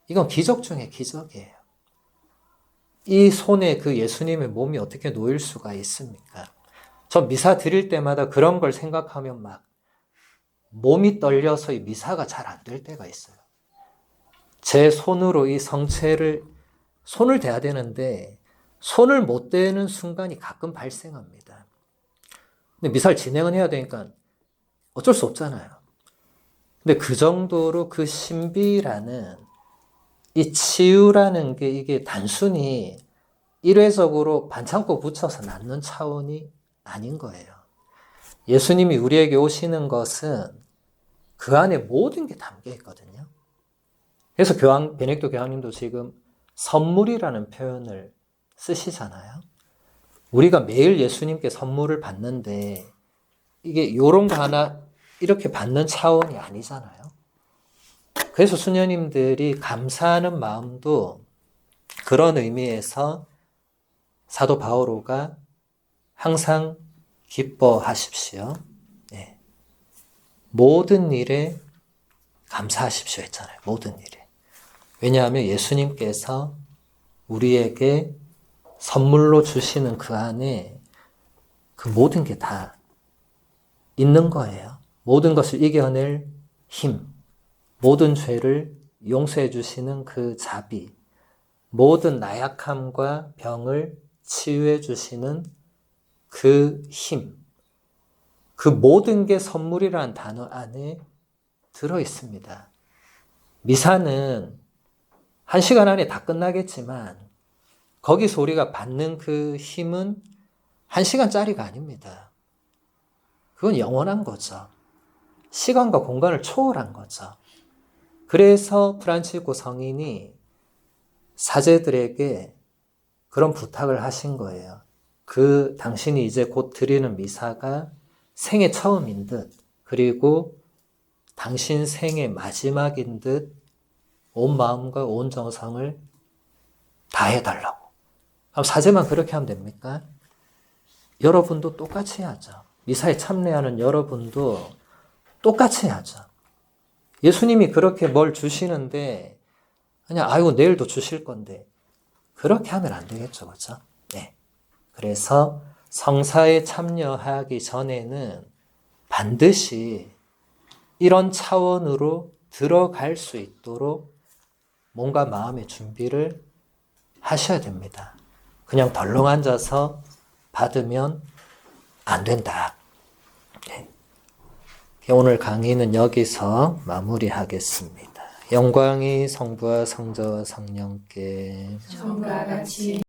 A: 이건 기적 중에 기적이에요. 이 손에 그 예수님의 몸이 어떻게 놓일 수가 있습니까? 저 미사 드릴 때마다 그런 걸 생각하면 막 몸이 떨려서 이 미사가 잘 안 될 때가 있어요. 제 손으로 이 성체를 손을 대야 되는데 손을 못 대는 순간이 가끔 발생합니다. 근데 미사를 진행은 해야 되니까 어쩔 수 없잖아요. 근데 그 정도로 그 신비라는 이 치유라는 게 이게 단순히 일회적으로 반창고 붙여서 낫는 차원이 아닌 거예요. 예수님이 우리에게 오시는 것은 그 안에 모든 게 담겨 있거든요. 그래서 베네딕토 교황님도 지금 선물이라는 표현을 쓰시잖아요. 우리가 매일 예수님께 선물을 받는데 이게 이런 거 하나 이렇게 받는 차원이 아니잖아요. 그래서 수녀님들이 감사하는 마음도 그런 의미에서 사도 바오로가 항상 기뻐하십시오. 네. 모든 일에 감사하십시오 했잖아요. 모든 일에. 왜냐하면 예수님께서 우리에게 선물로 주시는 그 안에 그 모든 게 다 있는 거예요. 모든 것을 이겨낼 힘, 모든 죄를 용서해 주시는 그 자비, 모든 나약함과 병을 치유해 주시는 그 힘, 그 모든 게 선물이라는 단어 안에 들어 있습니다. 미사는 1시간 안에 다 끝나겠지만 거기서 우리가 받는 그 힘은 1시간짜리가 아닙니다. 그건 영원한 거죠. 시간과 공간을 초월한 거죠. 그래서 프란치스코 성인이 사제들에게 그런 부탁을 하신 거예요. 당신이 이제 곧 드리는 미사가 생애 처음인 듯, 그리고 당신 생애 마지막인 듯 온 마음과 온 정성을 다해달라고. 그럼 사제만 그렇게 하면 됩니까? 여러분도 똑같이 해야죠. 미사에 참여하는 여러분도 똑같이 해야죠. 예수님이 그렇게 뭘 주시는데 그냥 아이고 내일도 주실 건데 그렇게 하면 안 되겠죠. 그렇죠? 네. 그래서 성사에 참여하기 전에는 반드시 이런 차원으로 들어갈 수 있도록 뭔가 마음의 준비를 하셔야 됩니다. 그냥 덜렁 앉아서 받으면 안 된다. 네. 오늘 강의는 여기서 마무리하겠습니다. 영광이 성부와 성자와 성령께
B: 처음과 같이